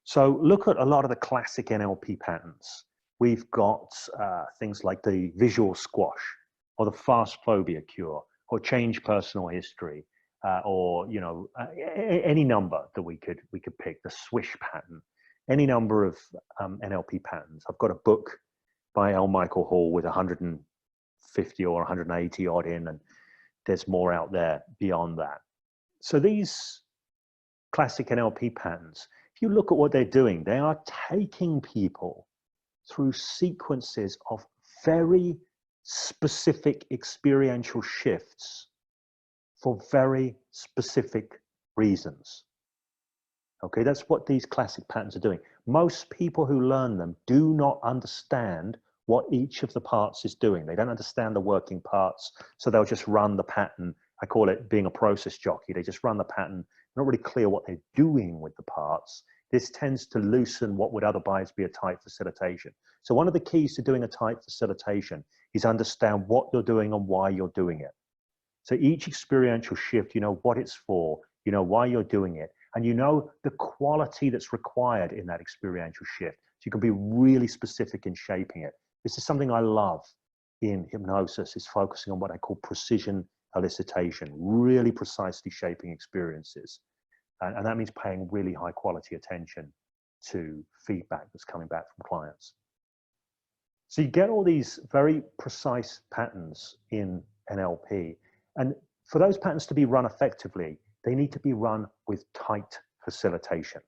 So look at a lot of the classic NLP patterns. We've got things like the visual squash, or the fast phobia cure, or change personal history, or you know, any number that we could pick. The swish pattern, any number of NLP patterns. I've got a book by L. Michael Hall with 150 or 180 odd in, and there's more out there beyond that. So these classic NLP patterns, if you look at what they're doing, they are taking people through sequences of very specific experiential shifts for very specific reasons. Okay, that's what these classic patterns are doing. Most people who learn them do not understand what each of the parts is doing. They don't understand the working parts, so they'll just run the pattern. I call it being a process jockey. They just run the pattern, not really clear what they're doing with the parts. This tends to loosen what would otherwise be a tight facilitation. So one of the keys to doing a tight facilitation is understand what you're doing and why you're doing it. So each experiential shift, you know what it's for, you know why you're doing it, and you know the quality that's required in that experiential shift. So you can be really specific in shaping it. This is something I love in hypnosis, is focusing on what I call precision elicitation, really precisely shaping experiences. And that means paying really high quality attention to feedback that's coming back from clients. So you get all these very precise patterns in NLP. And for those patterns to be run effectively, they need to be run with tight facilitation.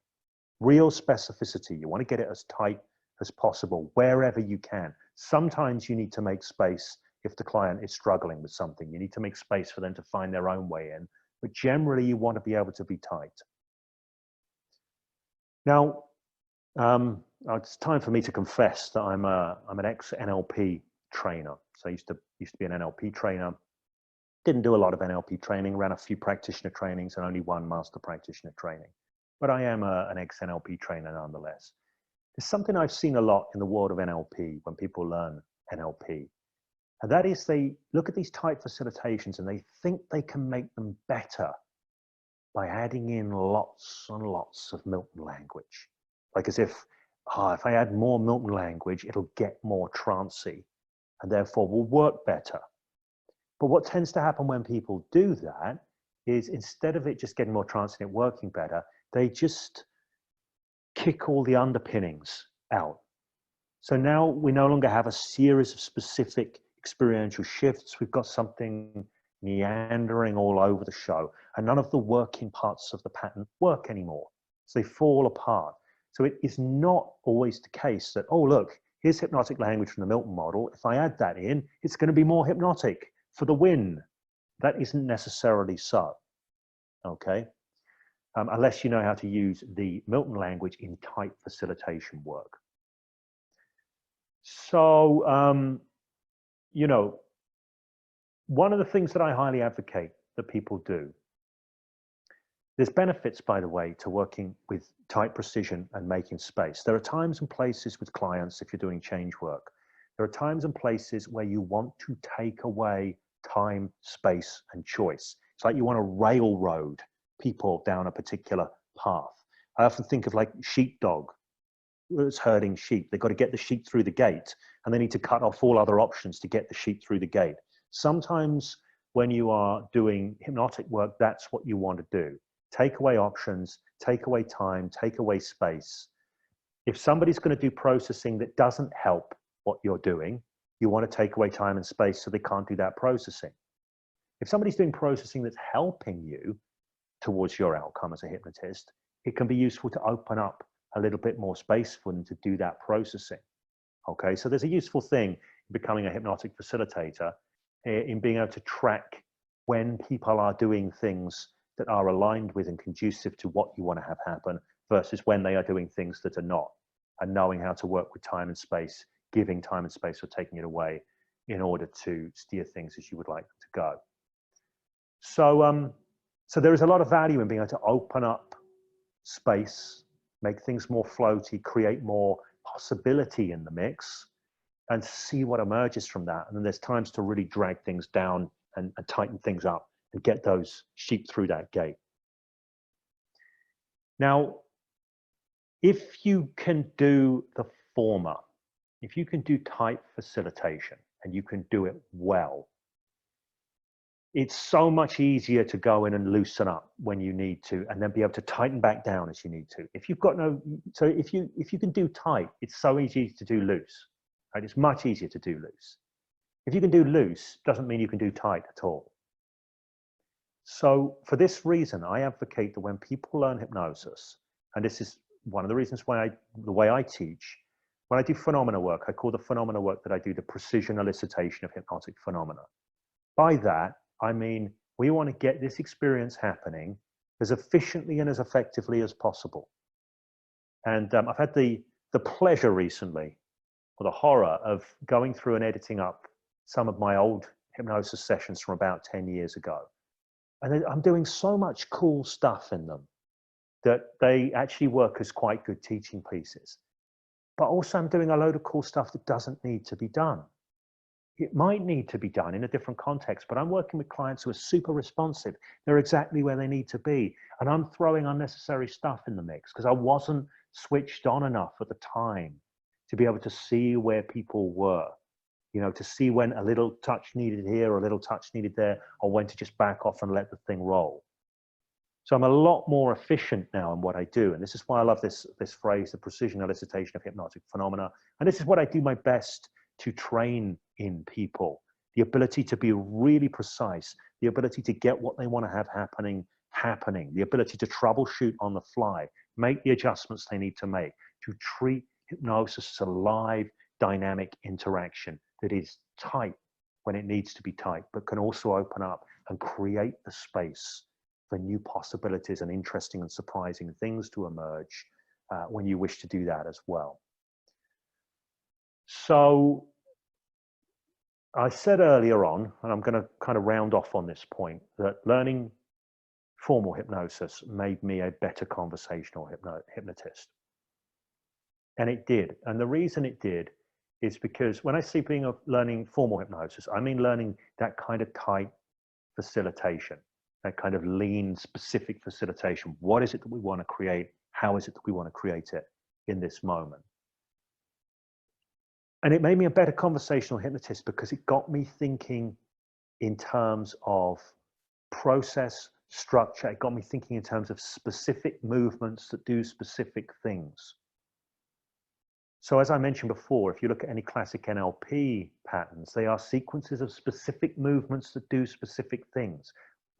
Real specificity. You want to get it as tight as possible wherever you can. Sometimes you need to make space if the client is struggling with something. You need to make space for them to find their own way in. But generally, you want to be able to be tight. Now, it's time for me to confess that I'm an ex-NLP trainer. So I used to be an NLP trainer. Didn't do a lot of NLP training, ran a few practitioner trainings and only one master practitioner training. But I am an ex-NLP trainer nonetheless. There's something I've seen a lot in the world of NLP when people learn NLP. And that is, they look at these tight facilitations and they think they can make them better by adding in lots and lots of Milton language. Like as if I add more Milton language, it'll get more trancey and therefore will work better. But what tends to happen when people do that is, instead of it just getting more trancey and it working better, they just kick all the underpinnings out. So now we no longer have a series of specific experiential shifts. We've got something meandering all over the show, and none of the working parts of the pattern work anymore. So they fall apart. So it is not always the case that, oh, look, here's hypnotic language from the Milton model. If I add that in, it's going to be more hypnotic for the win. That isn't necessarily so, okay? Unless you know how to use the Milton language in type facilitation work. So, you know, one of the things that I highly advocate that people do, there's benefits, by the way, to working with type precision and making space. There are times and places with clients, if you're doing change work, there are times and places where you want to take away time, space, and choice. It's like you want to railroad people down a particular path. I often think of like sheepdog that's herding sheep. They've got to get the sheep through the gate, and they need to cut off all other options to get the sheep through the gate. Sometimes when you are doing hypnotic work, that's what you want to do. Take away options, take away time, take away space. If somebody's going to do processing that doesn't help what you're doing, you want to take away time and space so they can't do that processing. If somebody's doing processing that's helping you towards your outcome as a hypnotist, it can be useful to open up a little bit more space for them to do that processing. Okay, so there's a useful thing in becoming a hypnotic facilitator in being able to track when people are doing things that are aligned with and conducive to what you want to have happen versus when they are doing things that are not, and knowing how to work with time and space, giving time and space or taking it away in order to steer things as you would like them to go. So, so there is a lot of value in being able to open up space, make things more floaty, create more possibility in the mix, and see what emerges from that. And then there's times to really drag things down and tighten things up and get those sheep through that gate. Now, if you can do the former, if you can do type facilitation and you can do it well, it's so much easier to go in and loosen up when you need to, and then be able to tighten back down as you need to. If you've got no, so if you can do tight, it's so easy to do loose, right? It's much easier to do loose. If you can do loose, doesn't mean you can do tight at all. So for this reason, I advocate that when people learn hypnosis, and this is one of the reasons why the way I teach, when I do phenomena work, I call the phenomena work that I do the precision elicitation of hypnotic phenomena. By that, I mean, we want to get this experience happening as efficiently and as effectively as possible. And I've had the pleasure recently, or the horror, of going through and editing up some of my old hypnosis sessions from about 10 years ago. And I'm doing so much cool stuff in them that they actually work as quite good teaching pieces. But also I'm doing a load of cool stuff that doesn't need to be done. It might need to be done in a different context, but I'm working with clients who are super responsive. They're exactly where they need to be. And I'm throwing unnecessary stuff in the mix because I wasn't switched on enough at the time to be able to see where people were, you know, to see when a little touch needed here or a little touch needed there, or when to just back off and let the thing roll. So I'm a lot more efficient now in what I do. And this is why I love this phrase, the precision elicitation of hypnotic phenomena. And this is what I do my best to train in people. The ability to be really precise, the ability to get what they want to have happening, the ability to troubleshoot on the fly, make the adjustments they need to make, to treat hypnosis as a live, dynamic interaction that is tight when it needs to be tight, but can also open up and create the space for new possibilities and interesting and surprising things to emerge when you wish to do that as well. So I said earlier on, and I'm going to kind of round off on this point, that learning formal hypnosis made me a better conversational hypnotist. And it did. And the reason it did is because when I say learning formal hypnosis, I mean learning that kind of tight facilitation, that kind of lean, specific facilitation. What is it that we want to create? How is it that we want to create it in this moment? And it made me a better conversational hypnotist because it got me thinking in terms of process, structure. It got me thinking in terms of specific movements that do specific things. So as I mentioned before, if you look at any classic NLP patterns, they are sequences of specific movements that do specific things.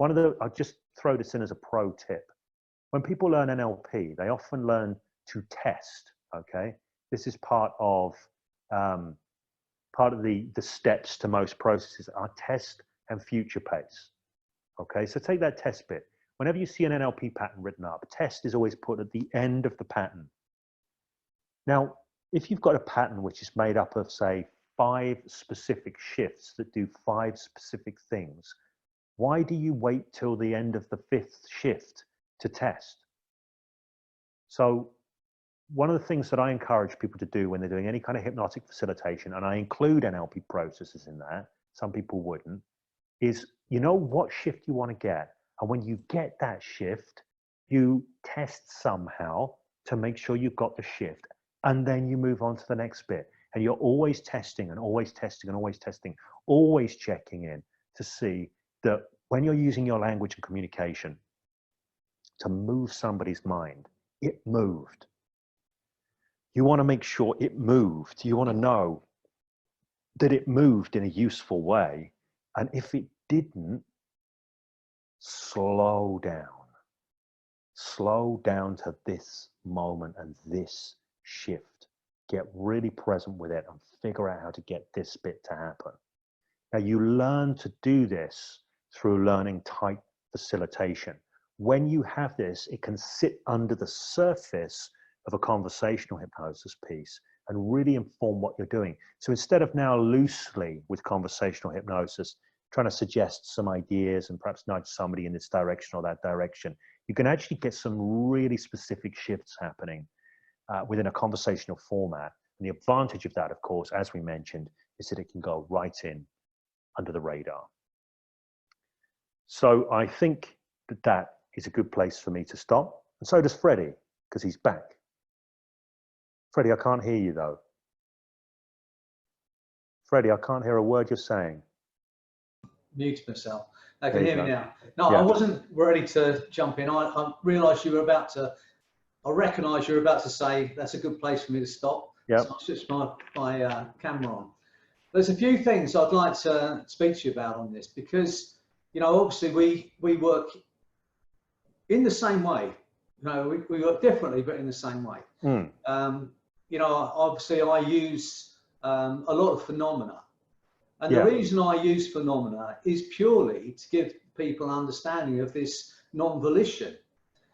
I'll just throw this in as a pro tip. When people learn NLP, they often learn to test, okay? This is part of the steps to most processes are test and future pace, okay? So take that test bit. Whenever you see an NLP pattern written up, test is always put at the end of the pattern. Now, if you've got a pattern which is made up of, say, 5 specific shifts that do 5 specific things, why do you wait till the end of the 5th shift to test? So one of the things that I encourage people to do when they're doing any kind of hypnotic facilitation, and I include NLP processes in that, some people wouldn't, is you know what shift you want to get. And when you get that shift, you test somehow to make sure you've got the shift. And then you move on to the next bit. And you're always testing and always testing and always testing, always checking in to see that when you're using your language and communication to move somebody's mind, it moved. You want to make sure it moved. You want to know that it moved in a useful way. And if it didn't, slow down. Slow down to this moment and this shift. Get really present with it and figure out how to get this bit to happen. Now, you learn to do this through learning type facilitation. When you have this, it can sit under the surface of a conversational hypnosis piece and really inform what you're doing. So instead of now loosely with conversational hypnosis, trying to suggest some ideas and perhaps nudge somebody in this direction or that direction, you can actually get some really specific shifts happening within a conversational format. And the advantage of that, of course, as we mentioned, is that it can go right in under the radar. So I think that that is a good place for me to stop. And so does Freddie, because he's back. Freddie, I can't hear you though. Freddie, I can't hear a word you're saying. Mute myself. I can hear me now. No, Yeah. I wasn't ready to jump in. I realised you were about to, I recognise you were about to say that's a good place for me to stop. Yep. So I switched my camera on. There's a few things I'd like to speak to you about on this because, you know, obviously we work in the same way. You know, we work differently, but in the same way. You know, obviously I use a lot of phenomena. And the reason I use phenomena is purely to give people an understanding of this non-volition.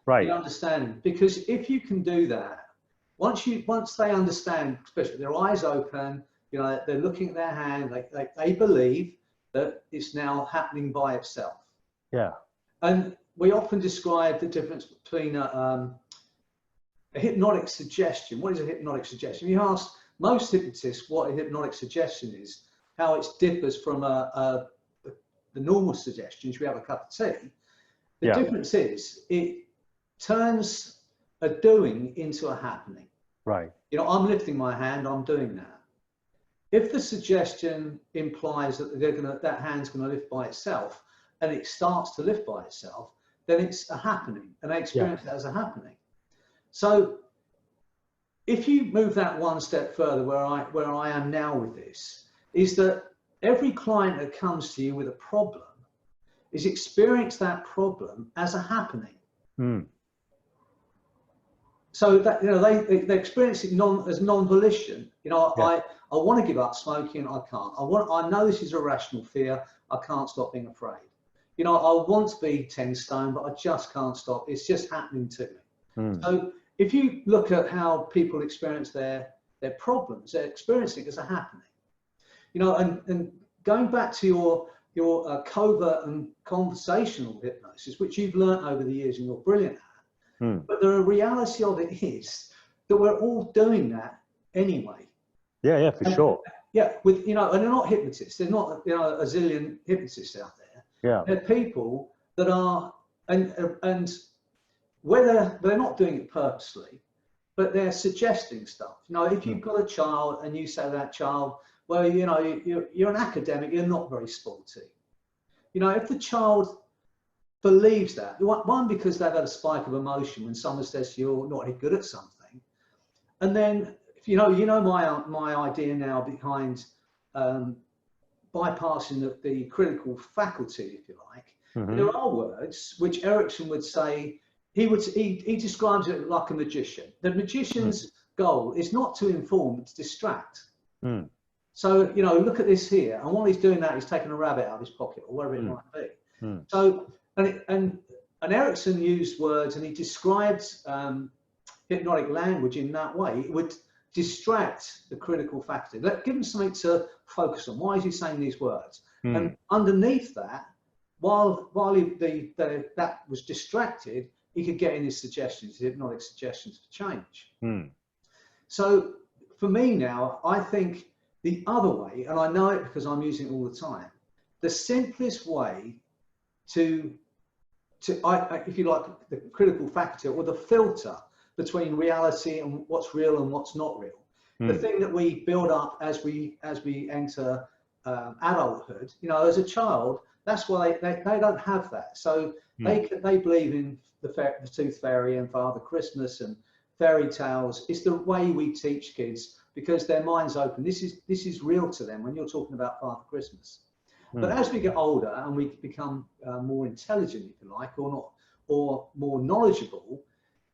Right. Understanding, because if you can do that, once they understand, especially their eyes open, you know, they're looking at their hand, they believe that it's now happening by itself. Yeah. And we often describe the difference between a hypnotic suggestion. What is a hypnotic suggestion? You ask most hypnotists what a hypnotic suggestion is, how it differs from the normal suggestions. We have a cup of tea. The difference is it turns a doing into a happening. Right. You know, I'm lifting my hand, I'm doing that. If the suggestion implies that that hand's going to lift by itself, and it starts to lift by itself, then it's a happening, and they experience it as a happening. So if you move that one step further, where I am now with this, is that every client that comes to you with a problem is experience that problem as a happening. So that, you know, they experience it as non-volition. You know, I want to give up smoking, I can't. I know this is a rational fear, I can't stop being afraid. You know, I want to be 10 stone, but I just can't stop. It's just happening to me. So if you look at how people experience their problems, they're experiencing it as a happening. You know, and going back to your covert and conversational hypnosis, which you've learned over the years and you're brilliant at, but the reality of it is that we're all doing that anyway. Yeah, for sure. Yeah, with, you know, and they're not hypnotists. They're not, you know, a zillion hypnotists out there. Yeah. They're people that are, and whether they're not doing it purposely, but they're suggesting stuff. You know, if you've got a child and you say to that child, well, you know, you're an academic, you're not very sporty. You know, if the child believes that. One, because they've had a spike of emotion when someone says you're not good at something. And then, you know my idea now behind bypassing the critical faculty, if you like. Mm-hmm. There are words which Erickson would say, he describes it like a magician. The magician's goal is not to inform, it's to distract. Mm. So, you know, look at this here. And while he's doing that, he's taking a rabbit out of his pocket or whatever it might be. Mm. So, and Erickson used words, and he described hypnotic language in that way. It would distract the critical faculty. Give him something to focus on. Why is he saying these words? Mm. And underneath that, while that was distracted, he could get in his suggestions, his hypnotic suggestions for change. Mm. So for me now, I think the other way, and I know it because I'm using it all the time, the simplest way to if you like, the critical factor or the filter between reality and what's real and what's not real. The thing that we build up as we enter adulthood, you know, as a child, that's why they don't have that. So they believe in the Tooth Fairy and Father Christmas and fairy tales. It's the way we teach kids because their mind's open. This is real to them when you're talking about Father Christmas. But as we get older and we become more intelligent, if you like, or more knowledgeable,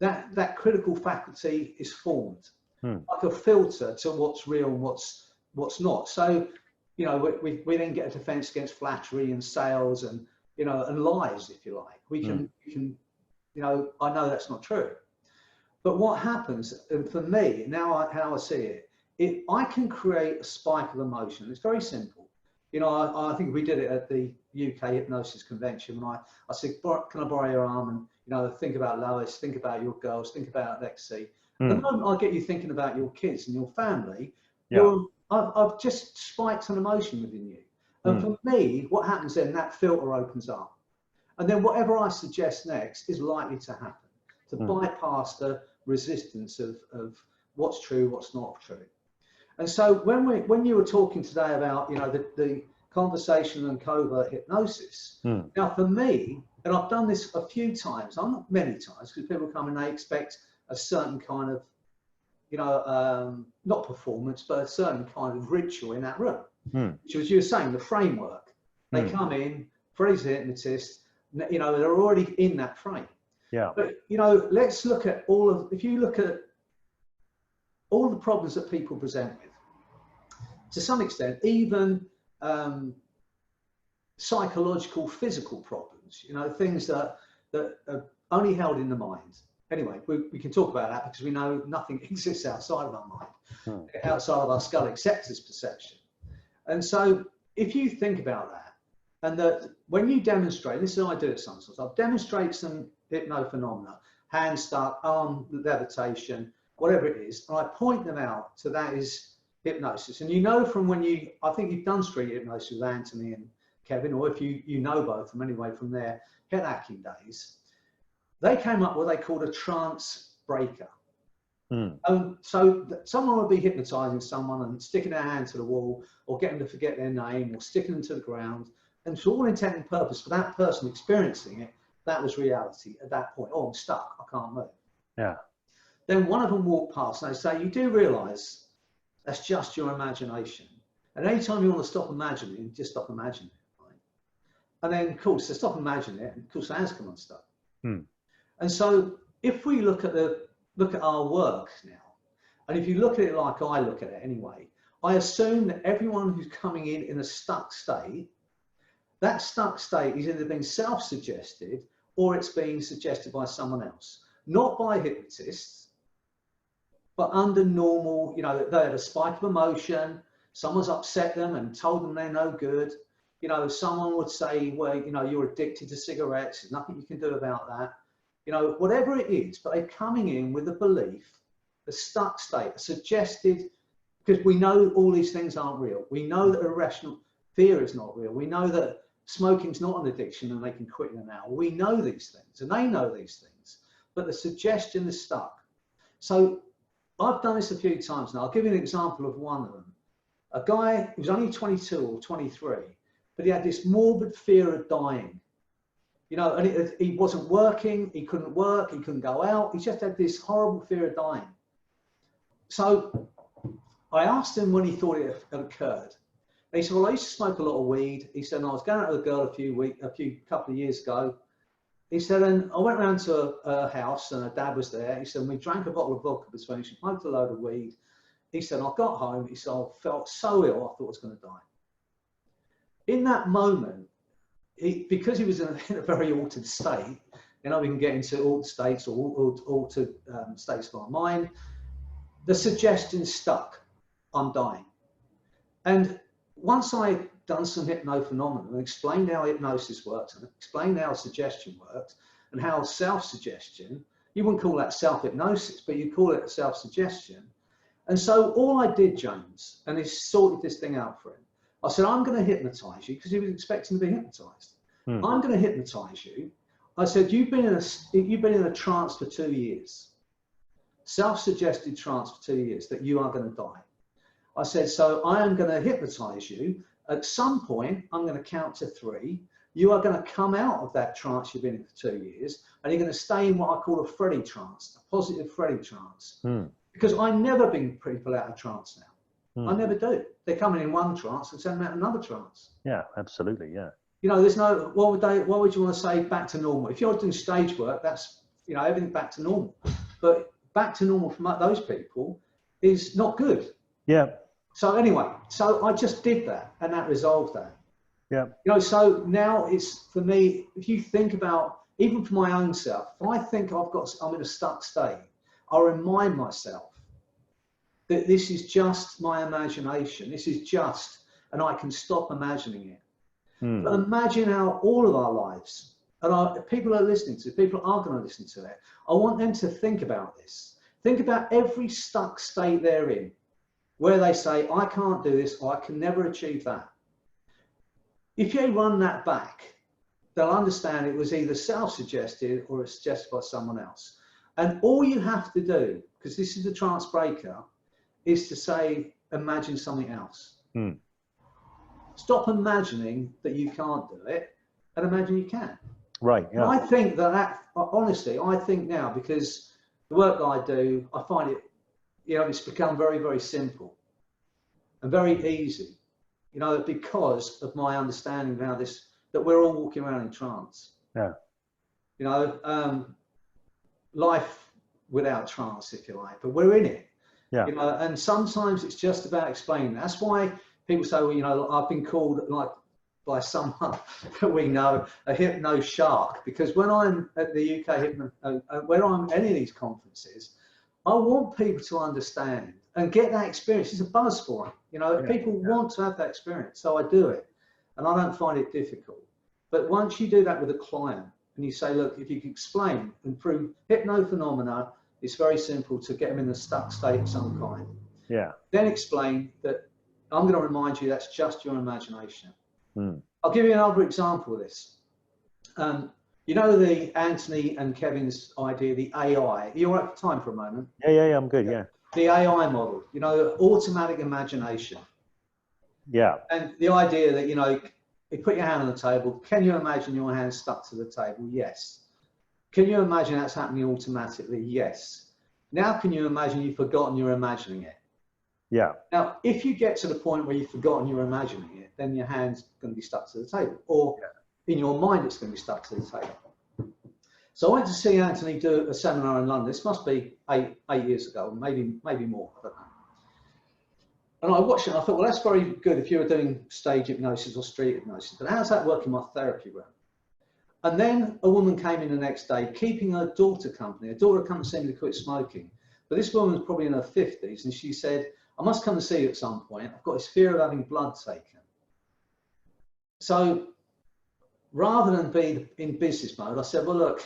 that critical faculty is formed, like a filter to what's real and what's not. So, you know, we then get a defense against flattery and sales and, you know, and lies, if you like. We can, you know, I know that's not true. But what happens, and for me, now how I see it, I can create a spike of emotion. It's very simple. You know, I think we did it at the UK Hypnosis Convention when I said, can I borrow your arm? And, you know, think about Lois, think about your girls, think about Lexi. The moment I get you thinking about your kids and your family, I've just spiked an emotion within you. And for me, what happens then, that filter opens up. And then whatever I suggest next is likely to happen, to bypass the resistance of what's true, what's not true. And so when you were talking today about, you know, the conversational and covert hypnosis, now for me, and I've done this a few times, not many times, because people come and they expect a certain kind of, you know, not performance, but a certain kind of ritual in that room, which was, you were saying, the framework. They come in, Freddie's a hypnotist, you know, they're already in that frame. Yeah. But, you know, let's look at if you look at all the problems that people present with, to some extent, even psychological, physical problems, you know, things that are only held in the mind. Anyway, we can talk about that because we know nothing exists outside of our mind, outside of our skull, except as perception. And so if you think about that, and that when you demonstrate, this is how I do it sometimes, I'll demonstrate some hypnophenomena, hand stuck, arm levitation, whatever it is, and I point them out to that is hypnosis. And you know from when I think you've done street hypnosis with Anthony and Kevin, or if you know both of them anyway from their head hacking days, they came up with what they called a trance breaker. So someone would be hypnotizing someone and sticking their hand to the wall or getting them to forget their name or sticking them to the ground. And to all intent and purpose, for that person experiencing it, that was reality at that point. Oh, I'm stuck, I can't move. Yeah. Then one of them walked past and they say, you do realize that's just your imagination. And anytime you want to stop imagining, just stop imagining. Right? And then, of course, they stop imagining it, and of course, the hands come unstuck. And so, if we look at our work now, and if you look at it like I look at it anyway, I assume that everyone who's coming in a stuck state, that stuck state is either being self-suggested or it's being suggested by someone else, not by hypnotists, but under normal, you know, they had a spike of emotion, someone's upset them and told them they're no good. You know, someone would say, well, you know, you're addicted to cigarettes, there's nothing you can do about that. You know, whatever it is, but they're coming in with a belief, a stuck state, a suggested, because we know all these things aren't real. We know that irrational fear is not real. We know that smoking's not an addiction and they can quit in an hour. We know these things and they know these things, but the suggestion is stuck. So I've done this a few times now. I'll give you an example of one of them. A guy who was only 22 or 23, but he had this morbid fear of dying. you know, and he wasn't working, he couldn't work, he couldn't go out. He just had this horrible fear of dying. So I asked him when he thought it had occurred. And he said, well, I used to smoke a lot of weed. He said, and I was going out with a girl a couple of years ago. He said, and I went round to her house and her dad was there. He said, and we drank a bottle of vodka between us, smoked a load of weed. He said, I got home. He said, I felt so ill, I thought I was going to die. In that moment, because he was in a very altered state, you know, we can get into altered states or altered states of our mind, the suggestion stuck, I'm dying. And once I'd done some hypnophenomena and explained how hypnosis works and explained how suggestion works and how self-suggestion, you wouldn't call that self-hypnosis, but you call it self-suggestion. And so all I did, James, and he sorted this thing out for him, I said, I'm going to hypnotize you, because he was expecting to be hypnotized. I'm going to hypnotize you. I said, you've been in a trance for 2 years, self-suggested trance for 2 years, that you are going to die. I said, so I am going to hypnotize you. At some point, I'm going to count to 3. You are going to come out of that trance you've been in for 2 years, and you're going to stay in what I call a Freddy trance, a positive Freddy trance. Because I never bring people out of trance now. I never do. They're coming in one trance and send them out another trance. Yeah, absolutely. Yeah. You know, there's no, what would you want to say back to normal? If you're doing stage work, that's, you know, everything back to normal. But back to normal for those people is not good. Yeah. So anyway, so I just did that and that resolved that. Yeah. You know, so now it's, for me, if you think about, even for my own self, if I think I'm in a stuck state, I'll remind myself that this is just my imagination. This is just, and I can stop imagining it. But imagine how all of our lives, and people are listening to, people are going to listen to it. I want them to think about this. Think about every stuck state they're in, where they say, I can't do this, or I can never achieve that. If you run that back, they'll understand it was either self-suggested or it's suggested by someone else. And all you have to do, because this is the trance breaker, is to say, imagine something else. Stop imagining that you can't do it and imagine you can. Right. Yeah. And I think that honestly, I think now, because the work that I do, I find it, you know, it's become very, very simple and very easy, you know, because of my understanding now that we're all walking around in trance. Yeah. You know, life without trance, if you like, but we're in it. Yeah. You know, and sometimes it's just about explaining. That's why people say, well, you know, I've been called, like, by someone that we know, a hypno shark, because when I'm at the UK when I'm at any of these conferences, I want people to understand and get that experience. It's a buzz for them. You know, people want to have that experience, so I do it, and I don't find it difficult. But once you do that with a client and you say, look, if you can explain and prove hypnophenomena, it's very simple to get them in a stuck state of some kind. Yeah. Then explain that I'm going to remind you that's just your imagination. I'll give you another example of this. You know, the Anthony and Kevin's idea, the AI. Are you all right for time for a moment? Yeah, I'm good. Yeah. The AI model, you know, automatic imagination. Yeah. And the idea that, you know, you put your hand on the table. Can you imagine your hand stuck to the table? Yes. Can you imagine that's happening automatically? Yes. Now, can you imagine you've forgotten you're imagining it? Yeah. Now, if you get to the point where you've forgotten you're imagining it, then your hand's going to be stuck to the table, or in your mind, it's going to be stuck to the table. So I went to see Anthony do a seminar in London. This must be eight years ago, maybe more. I don't know. And I watched it and I thought, well, that's very good if you were doing stage hypnosis or street hypnosis, but how's that work in my therapy room? And then a woman came in the next day, keeping her daughter company. Her daughter had come to see me to quit smoking. But this woman was probably in her 50s, and she said, I must come and see you at some point. I've got this fear of having blood taken. So rather than be in business mode, I said, well, look,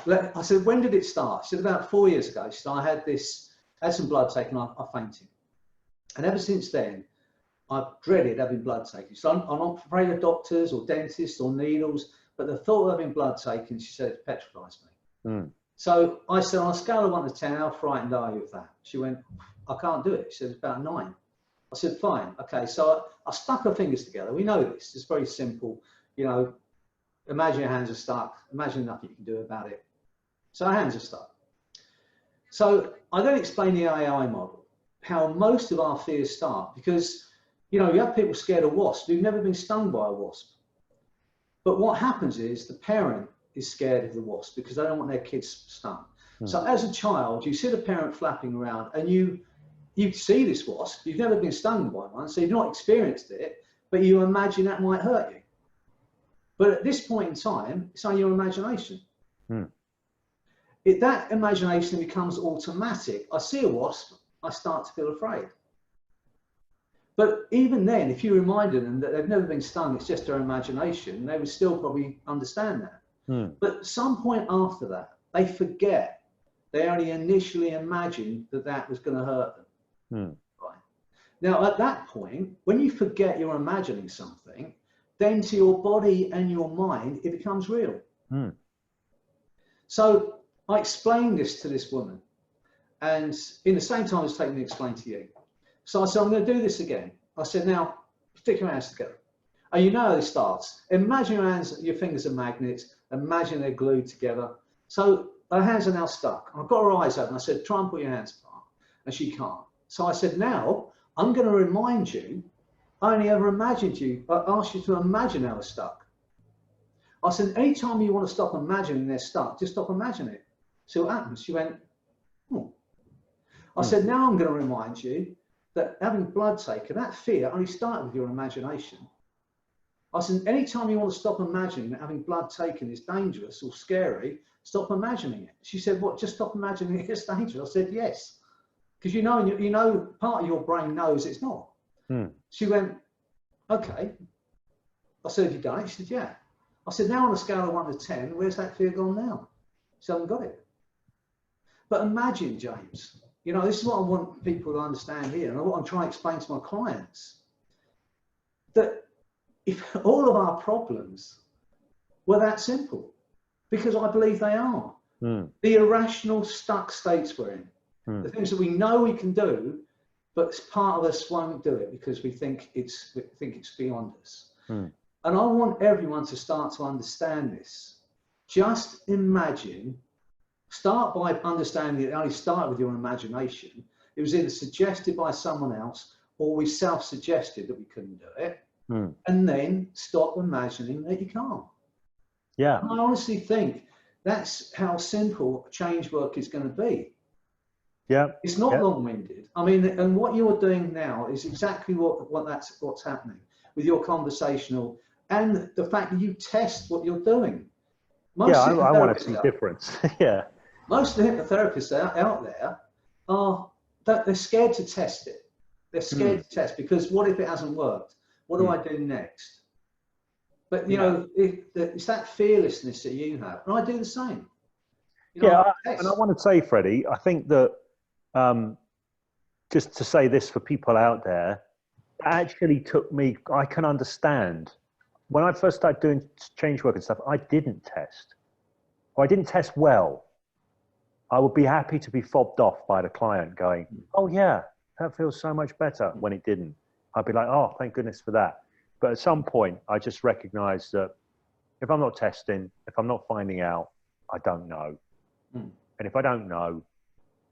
I said, when did it start? She said, about 4 years ago. She said, I had some blood taken, I fainted. And ever since then, I've dreaded having blood taken. So I'm not afraid of doctors or dentists or needles, but the thought of having blood taken, she said, it petrifies me. So I said, on a scale of 1 to 10, how frightened are you of that? She went, I can't do it. She said, it's about 9. I said, fine. Okay. So I stuck her fingers together. We know this. It's very simple. You know, imagine your hands are stuck, imagine nothing you can do about it. So our hands are stuck. So I then explain the AI model, how most of our fears start, because you have people scared of wasps who've never been stung by a wasp. But what happens is the parent is scared of the wasp because they don't want their kids stung. So as a child, you see the parent flapping around and you see this wasp, you've never been stung by one, so you've not experienced it, but you imagine that might hurt you. But at this point in time, it's on your imagination. That imagination becomes automatic. I see a wasp, I start to feel afraid. But even then, if you reminded them that they've never been stung, it's just their imagination, they would still probably understand that. But at some point after that, they forget. They only initially imagined that that was going to hurt them. Right. Now, at that point, when you forget you're imagining something, then to your body and your mind, it becomes real. So I explained this to this woman, and in the same time it's taking me to explain to you. So I said, I'm going to do this again. I said, now, stick your hands together. And you know how this starts. Imagine your hands, your fingers are magnets. Imagine they're glued together. So her hands are now stuck. I've got her eyes open. I said, try and put your hands apart. And she can't. So I said, now, I'm going to remind you, I only ever imagined you, I asked you to imagine how they're stuck. I said, anytime you want to stop imagining they're stuck, just stop imagining it. See what happens. She went, oh. I said, now I'm going to remind you that having blood taken, that fear only started with your imagination. I said, anytime you want to stop imagining that having blood taken is dangerous or scary, stop imagining it. She said, what, just stop imagining it's dangerous? I said, yes. Because you know, part of your brain knows it's not. She went, okay. I said, have you done it? She said, yeah. I said, now on a scale of 1 to 10, where's that fear gone now? She hasn't got it. But imagine, James, this is what I want people to understand here, and what I'm trying to explain to my clients, that if all of our problems were that simple, because I believe they are, the irrational stuck states we're in, the things that we know we can do, but part of us won't do it because we think it's beyond us. And I want everyone to start to understand this. Just imagine. Start by understanding that it only started with your imagination. It was either suggested by someone else or we self-suggested that we couldn't do it. And then stop imagining that you can't. Yeah. And I honestly think that's how simple change work is going to be. Yeah. It's not long-winded. I mean, and what you're doing now is exactly what's happening with your conversational and the fact that you test what you're doing. I want to see difference. Most of the hypnotherapists out there they're scared to test it. They're scared to test because what if it hasn't worked? What do I do next? But it's that fearlessness that you have, and I do the same. And I want to say, Freddie, I think that just to say this for people out there, it actually took me. I can understand. When I first started doing change work and stuff, I didn't test. Or I didn't test well. I would be happy to be fobbed off by the client going, oh yeah, that feels so much better, when it didn't. I'd be like, oh, thank goodness for that. But at some point, I just recognized that if I'm not testing, if I'm not finding out, I don't know. And if I don't know,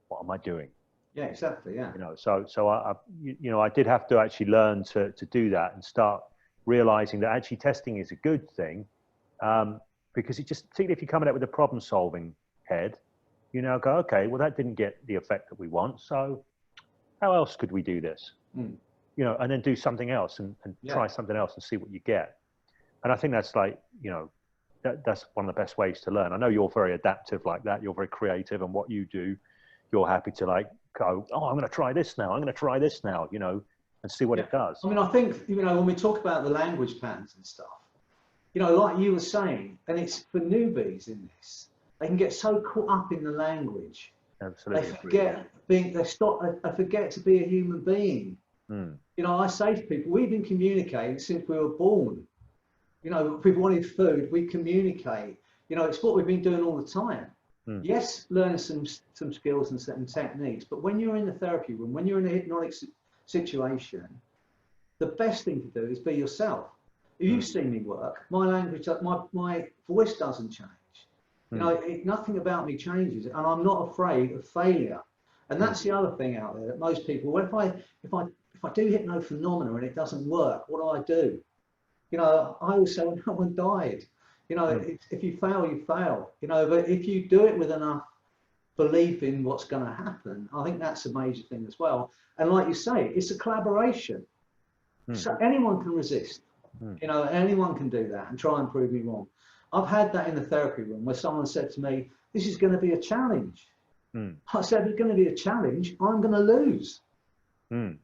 what am I doing? Yeah, exactly, yeah. So I did have to actually learn to do that and start realizing that actually testing is a good thing, because it just, particularly if you're coming up with a problem solving head, go, okay, well, that didn't get the effect that we want. So how else could we do this? And then do something else and try something else and see what you get. And I think that's like, that's one of the best ways to learn. I know you're very adaptive like that. You're very creative, and what you do, you're happy to like go, oh, I'm going to try this now. I'm going to try this now, and see what it does. I mean, I think, when we talk about the language patterns and stuff, like you were saying, and it's for newbies in this, they can get so caught up in the language. Absolutely. They forget they forget to be a human being. I say to people, we've been communicating since we were born. People wanted food, we communicate. It's what we've been doing all the time. Yes, learning some skills and certain techniques, but when you're in the therapy room, when you're in a hypnotic situation, the best thing to do is be yourself. If you see me work, my language, my voice doesn't change. You know, nothing about me changes, and I'm not afraid of failure. And that's the other thing out there that most people. Well, if I do hypno-phenomena and it doesn't work, what do? You know, I always say, well, no one died. You know, if you fail, you fail. You know, but if you do it with enough belief in what's going to happen, I think that's a major thing as well. And like you say, it's a collaboration. So anyone can resist. You know, anyone can do that and try and prove me wrong. I've had that in the therapy room where someone said to me, this is going to be a challenge. I said, it's going to be a challenge. I'm going to lose. I'm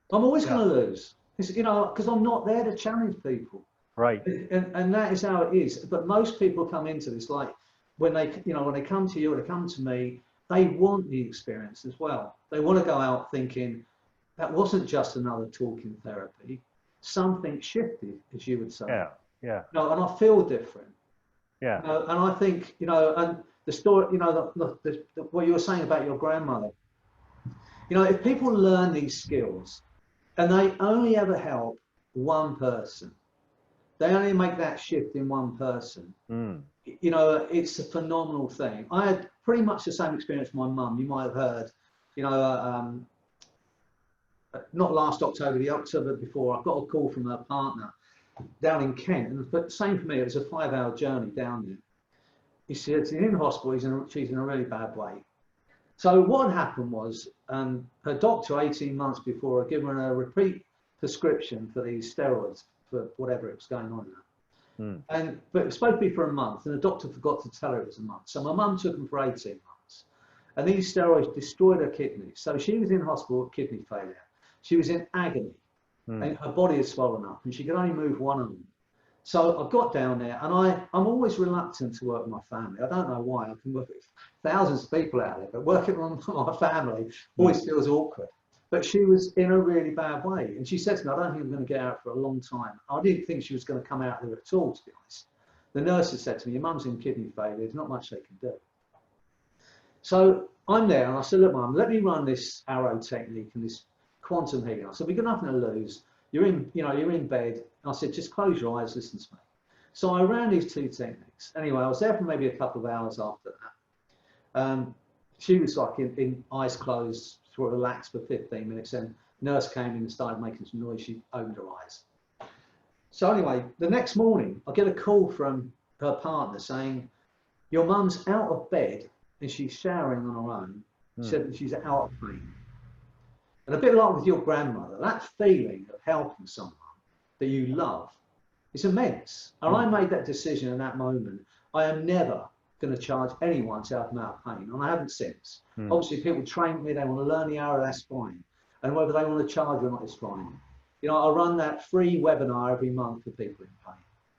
always going to lose. It's, you know, because I'm not there to challenge people. Right. And that is how it is. But most people come into this, like when they, you know, when they come to you or they come to me, they want the experience as well. They want to go out thinking that wasn't just another talking therapy. Something shifted, as you would say. Yeah. Yeah. You know, and I feel different. Yeah. You know, and I think, you know, and the story, you know, what you were saying about your grandmother, you know, if people learn these skills and they only ever help one person, they only make that shift in one person, you know, it's a phenomenal thing. I had pretty much the same experience with my mum. You might have heard, you know, not last October, the October before, I got a call from her partner down in Kent, and but same for me, it was a 5-hour journey down there. He said she's in hospital, she's in a really bad way. So what had happened was her doctor 18 months before had given her a repeat prescription for these steroids for whatever it was going on now. But it was supposed to be for a month, and the doctor forgot to tell her it was a month. So my mum took them for 18 months, and these steroids destroyed her kidneys. So she was in hospital with kidney failure. She was in agony, and her body had swollen up, and she could only move one arm. So I got down there, and I'm always reluctant to work with my family. I don't know why. I can work with thousands of people out there, but working on my family always feels awkward. But she was in a really bad way. And she said to me, I don't think I'm going to get out for a long time. I didn't think she was going to come out there at all, to be honest. The nurses said to me, your mum's in kidney failure. There's not much they can do. So I'm there, and I said, look, Mum, let me run this arrow technique and this quantum healing. I said, we've got nothing to lose. You're in bed. And I said, just close your eyes, listen to me. So I ran these two techniques. Anyway, I was there for maybe a couple of hours after that. She was like in eyes closed, sort of relaxed for 15 minutes. And nurse came in and started making some noise. She opened her eyes. So anyway, the next morning, I get a call from her partner saying, your mum's out of bed and she's showering on her own. She said that she's out of pain. And a bit like with your grandmother, that feeling of helping someone that you love is immense. And I made that decision in that moment. I am never going to charge anyone to help them out of pain, and I haven't since. Obviously, people train me, they want to learn the arrow, that's fine. And whether they want to charge or not is fine. You know, I run that free webinar every month for people in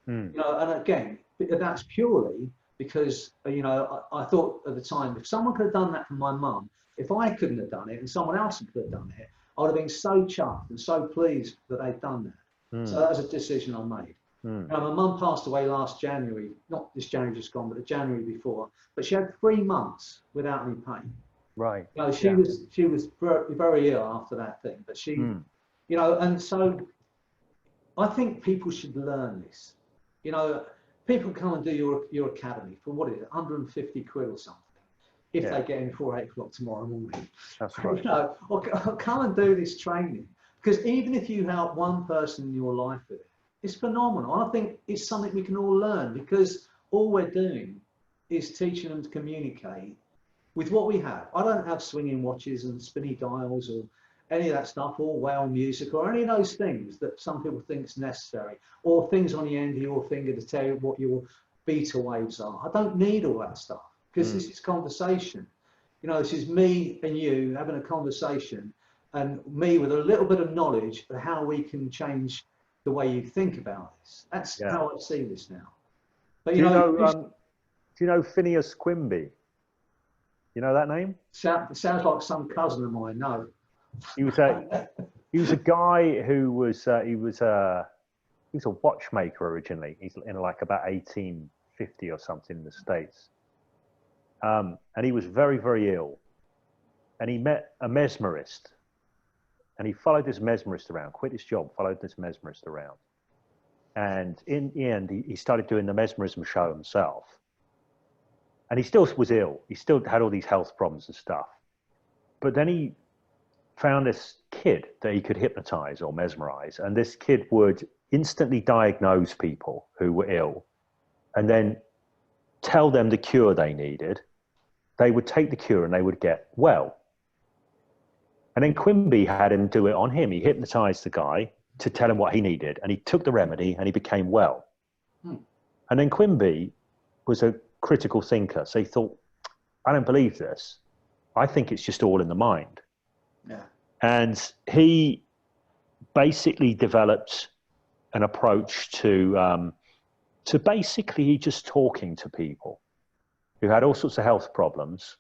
pain. You know, and again, that's purely because, you know, I thought at the time, if someone could have done that for my mum, if I couldn't have done it and someone else could have done it, I would have been so chuffed and so pleased that they'd done that. So that was a decision I made. Now, my mum passed away last January, not this January just gone, but the January before. But she had 3 months without any pain. Right. You know, she was very, very ill after that thing. But she, you know, and so I think people should learn this. You know, people come and do your academy for what is it, 150 quid or something, if they get in before 8 o'clock tomorrow morning. That's right. You know, or come and do this training, because even if you help one person in your life with it, it's phenomenal. I think it's something we can all learn, because all we're doing is teaching them to communicate with what we have. I don't have swinging watches and spinny dials or any of that stuff, or whale music or any of those things that some people think is necessary, or things on the end of your finger to tell you what your beta waves are. I don't need all that stuff, because this is conversation. You know, this is me and you having a conversation, and me with a little bit of knowledge of how we can change the way you think about this. That's how I see this now. But do you know Phineas Quimby? You know that name? Sounds like some cousin of mine. No. He was a guy who was he was a watchmaker originally. He's in like about 1850 or something in the States, and he was very, very ill, and he met a mesmerist, and he followed this mesmerist around, quit his job, followed this mesmerist around, And in the end, he started doing the mesmerism show himself. And he still was ill. He still had all these health problems and stuff. But then he found this kid that he could hypnotize or mesmerize. And this kid would instantly diagnose people who were ill and then tell them the cure they needed. They would take the cure and they would get well. And then Quimby had him do it on him. He hypnotized the guy to tell him what he needed. And he took the remedy and he became well. And then Quimby was a critical thinker. So he thought, I don't believe this. I think it's just all in the mind. Yeah. And he basically developed an approach to basically just talking to people who had all sorts of health problems,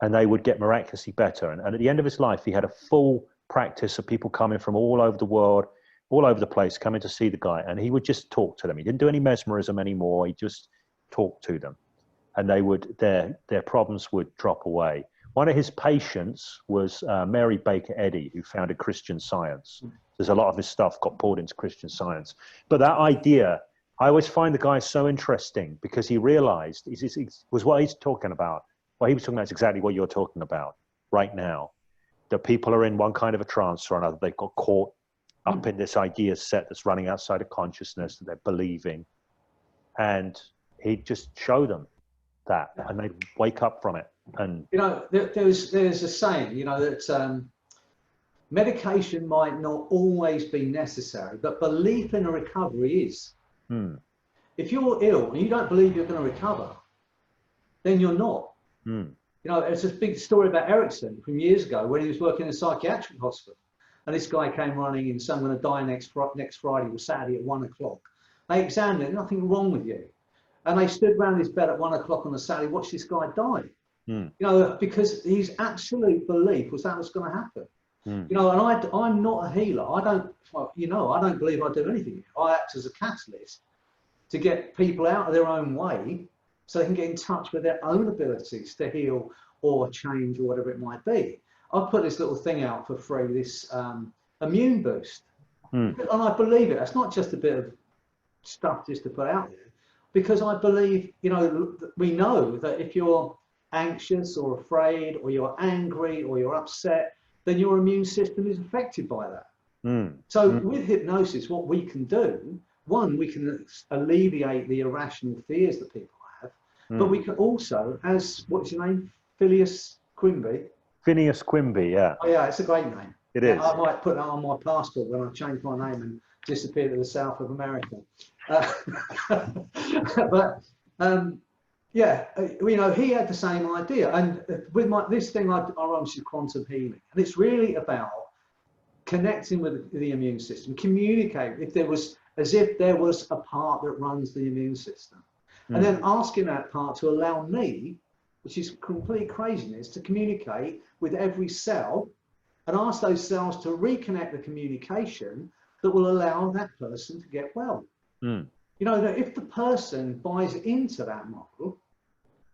and they would get miraculously better. And at the end of his life, he had a full practice of people coming from all over the world, all over the place, coming to see the guy. And he would just talk to them. He didn't do any mesmerism anymore. He just talked to them. And they would, their problems would drop away. One of his patients was Mary Baker Eddy, who founded Christian Science. There's a lot of his stuff got poured into Christian Science. But that idea, I always find the guy so interesting because he realized, was what he's talking about. What he was talking about is exactly what you're talking about right now. That people are in one kind of a trance or another. They've got caught up in this idea set that's running outside of consciousness that they're believing. And he'd just show them that and they'd wake up from it. And you know, there's a saying, you know, that medication might not always be necessary, but belief in a recovery is. If you're ill and you don't believe you're going to recover, then you're not. You know, it's a big story about Erickson from years ago when he was working in a psychiatric hospital, and this guy came running and said, I'm going to die next Friday or Saturday at 1 o'clock. They examined it, nothing wrong with you. And they stood around his bed at 1 o'clock on a Saturday, watched this guy die. You know, because his absolute belief was that was going to happen. You know, and I'm not a healer. I don't believe I do anything. I act as a catalyst to get people out of their own way so they can get in touch with their own abilities to heal or change or whatever it might be. I've put this little thing out for free, this immune boost. And I believe it. It's not just a bit of stuff just to put out there, because I believe, you know, we know that if you're anxious or afraid or you're angry or you're upset, then your immune system is affected by that. So with hypnosis, what we can do, one, we can alleviate the irrational fears that people have, but we can also, as, what's your name? Phineas Quimby? Phineas Quimby, yeah. Oh yeah, it's a great name. It is. I might put that on my passport when I change my name and disappear to the south of America. But yeah, you know, he had the same idea. And with this thing, I run to quantum healing. And it's really about connecting with the immune system, communicate as if there was a part that runs the immune system. And then asking that part to allow me, which is complete craziness, to communicate with every cell and ask those cells to reconnect the communication that will allow that person to get well. You know, that if the person buys into that model,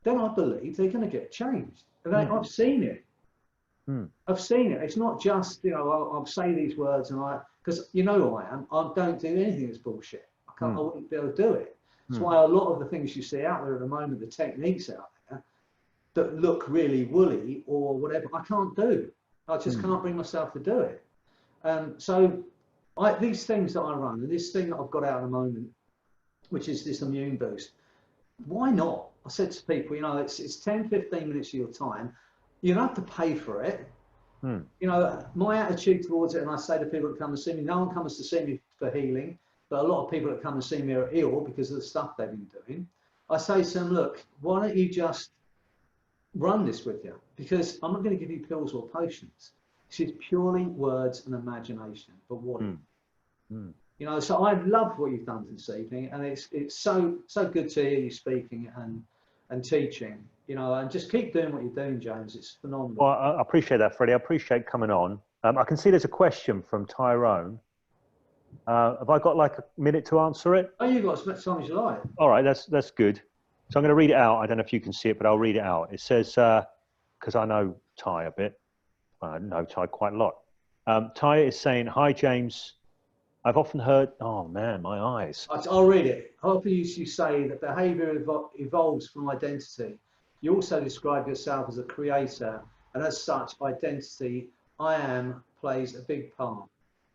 then I believe they're going to get changed. And I've seen it. I've seen it. It's not just, you know, I'll say these words and because you know who I am, I don't do anything that's bullshit. I wouldn't be able to do it. That's why a lot of the things you see out there at the moment, the techniques out there that look really woolly or whatever, I can't do. I just can't bring myself to do it. So these things that I run, and this thing that I've got out at the moment, which is this immune boost, why not? I said to people, you know, it's 10, 15 minutes of your time. You don't have to pay for it. You know, my attitude towards it, and I say to people that come and see me, no one comes to see me for healing, but a lot of people that come and see me are ill because of the stuff they've been doing. I say to them, look, why don't you just run this with you? Because I'm not going to give you pills or potions. This is purely words and imagination. But what? You know, so I love what you've done this evening, and it's so good to hear you speaking and teaching. You know, and just keep doing what you're doing, James. It's phenomenal. Well, I appreciate that, Freddie. I appreciate coming on. I can see there's a question from Tyrone. Have I got like a minute to answer it? Oh, you've got as much time as you like. All right, that's good. So I'm going to read it out. I don't know if you can see it, but I'll read it out. It says, because I know Ty a bit. I know Ty quite a lot. Ty is saying, hi, James. I've often heard, oh man, my eyes. I'll read it. Often you say that behavior evolves from identity. You also describe yourself as a creator, and as such, identity, I am, plays a big part.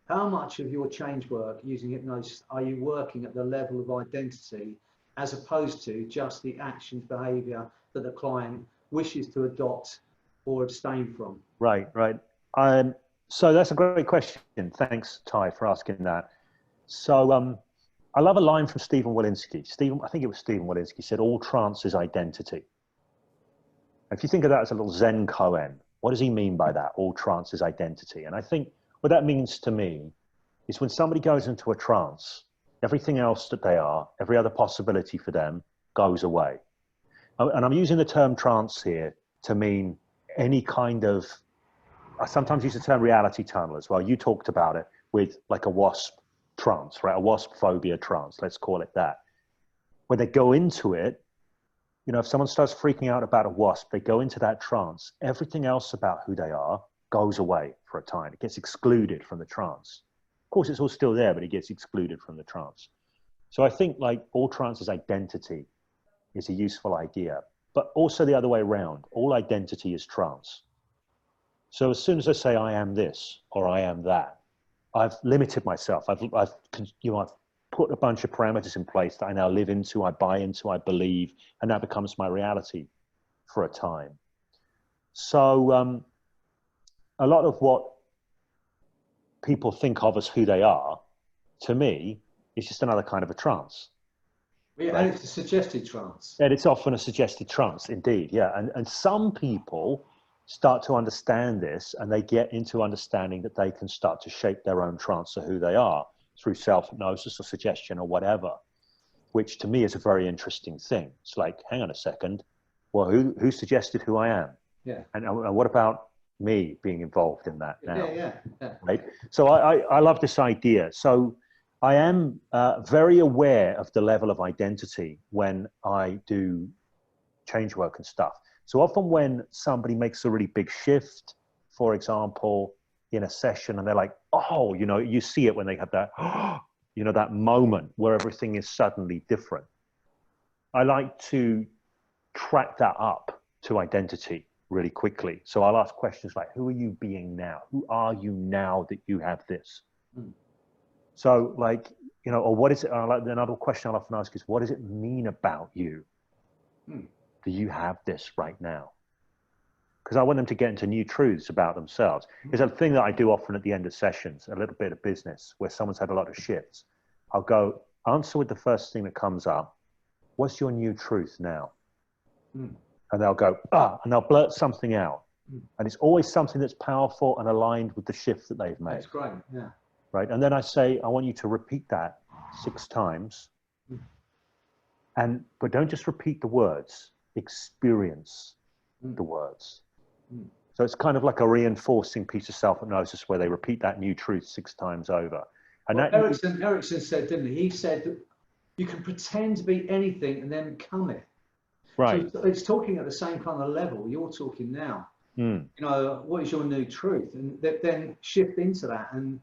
How much of your change work using hypnosis are you working at the level of identity as opposed to just the actions, behavior that the client wishes to adopt or abstain from? Right, right. So that's a great question. Thanks, Ty, for asking that. So I love a line from Stephen Walensky. I think it was Stephen Walensky said, all trance is identity. If you think of that as a little Zen koan, what does he mean by that? All trance is identity. And I think what that means to me is when somebody goes into a trance, everything else that they are, every other possibility for them goes away. And I'm using the term trance here to mean any kind of, I sometimes use the term reality tunnel as well. You talked about it with like a wasp trance, right? A wasp phobia trance, let's call it that. When they go into it, you know, if someone starts freaking out about a wasp, they go into that trance. Everything else about who they are goes away for a time. It gets excluded from the trance. Of course, it's all still there, but it gets excluded from the trance. So I think like all trance is identity is a useful idea, but also the other way around. All identity is trance. So as soon as I say I am this or I am that, I've limited myself. I've put a bunch of parameters in place that I now live into, I buy into, I believe, and that becomes my reality for a time. So a lot of what people think of as who they are, to me, is just another kind of a trance. Yeah, right? And it's a suggested trance. And it's often a suggested trance, indeed, yeah. And some people start to understand this, and they get into understanding that they can start to shape their own trance of who they are through self-hypnosis or suggestion or whatever, which to me is a very interesting thing. It's like, hang on a second, well, who suggested who I am? Yeah. And what about me being involved in that now? Yeah. Right? So I love this idea. So I am very aware of the level of identity when I do change work and stuff. So often when somebody makes a really big shift, for example, in a session, and they're like, oh, you know, you see it when they have that, you know, that moment where everything is suddenly different. I like to track that up to identity really quickly. So I'll ask questions like, who are you being now? Who are you now that you have this? So like, you know, or what is it? Another question I'll often ask is, what does it mean about you? Do you have this right now? Because I want them to get into new truths about themselves. There's a thing that I do often at the end of sessions, a little bit of business, where someone's had a lot of shifts. I'll go, answer with the first thing that comes up. What's your new truth now? And they'll go, and they'll blurt something out. And it's always something that's powerful and aligned with the shift that they've made. That's great, yeah. Right, and then I say, I want you to repeat that 6 times. But don't just repeat the words, experience the words. So it's kind of like a reinforcing piece of self-hypnosis where they repeat that new truth 6 times over. And well, Erickson said, didn't he? He said that you can pretend to be anything and then become it. Right. So it's talking at the same kind of level you're talking now. You know, what is your new truth? And then shift into that and,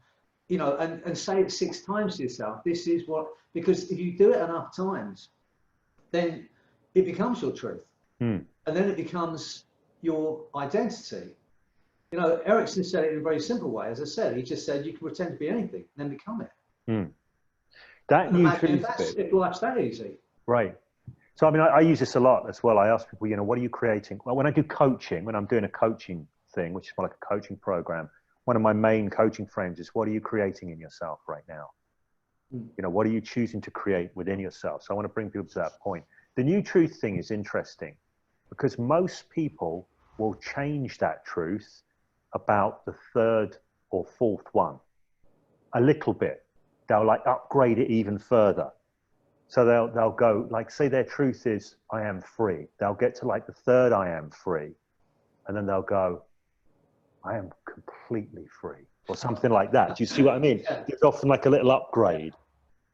you know, and say it 6 times to yourself. This is what, because if you do it enough times, then it becomes your truth. And then it becomes your identity. You know, Erickson said it in a very simple way. As I said, he just said you can pretend to be anything and then become it. That new truth bit. If life's that easy. Right. So, I mean, I use this a lot as well. I ask people, you know, what are you creating? Well, when I do coaching, when I'm doing a coaching thing, which is more like a coaching program, one of my main coaching frames is, what are you creating in yourself right now? You know, what are you choosing to create within yourself? So I want to bring people to that point. The new truth thing is interesting because most people will change that truth about the 3rd or 4th one a little bit. They'll like upgrade it even further. So they'll go, like, say their truth is, I am free. They'll get to like the 3rd, I am free. And then they'll go, I am completely free, or something like that. Do you see what I mean? There's often like a little upgrade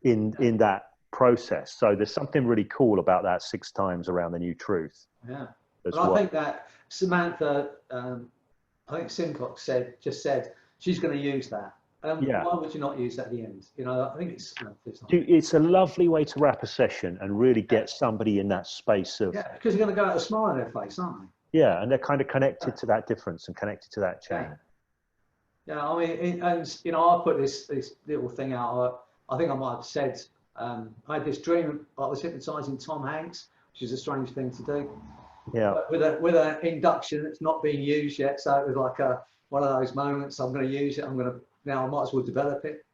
in that process. So there's something really cool about that 6 times around the new truth. Yeah. But I think that Samantha, I think Simcox just said she's going to use that. Yeah. Why would you not use that at the end? You know, I think it's It's a lovely way to wrap a session and really get somebody in that space of, yeah, because you're going to go out with a smile on their face, aren't they? yeah, and they're kind of connected to that difference and connected to that change. Yeah, I mean, and you know, I put this little thing out. I think I might have said I had this dream. I was hypnotising Tom Hanks, which is a strange thing to do. Yeah. But with an induction that's not being used yet, so it was like one of those moments. I'm going to use it. Now I might as well develop it.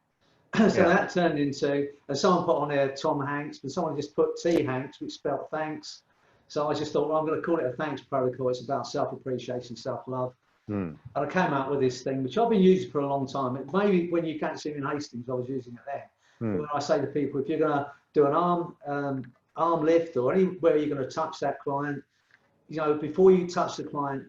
So that turned into, and someone put on there Tom Hanks, but someone just put T Hanks, which spelled thanks. So I just thought, well, I'm going to call it a thanks protocol. It's about self-appreciation, self-love. And I came out with this thing, which I've been using for a long time. Maybe when you can't see me in Hastings, I was using it there. But when I say to people, if you're going to do an arm lift or anywhere you're going to touch that client, you know, before you touch the client,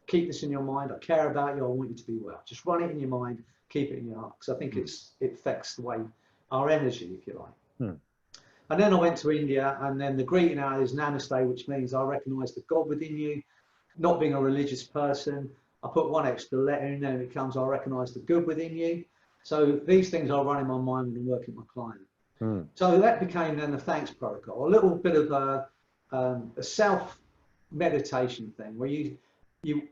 keep this in your mind. I care about you. I want you to be well. Just run it in your mind. Keep it in your heart, because I think it affects the way our energy, if you like. And then I went to India, and then the greeting out is Namaste, which means I recognise the God within you. Not being a religious person, I put one extra letter in there, and it comes, I recognise the good within you. So these things I run in my mind when I'm working with my client. So that became then the thanks protocol, a little bit of a self meditation thing where you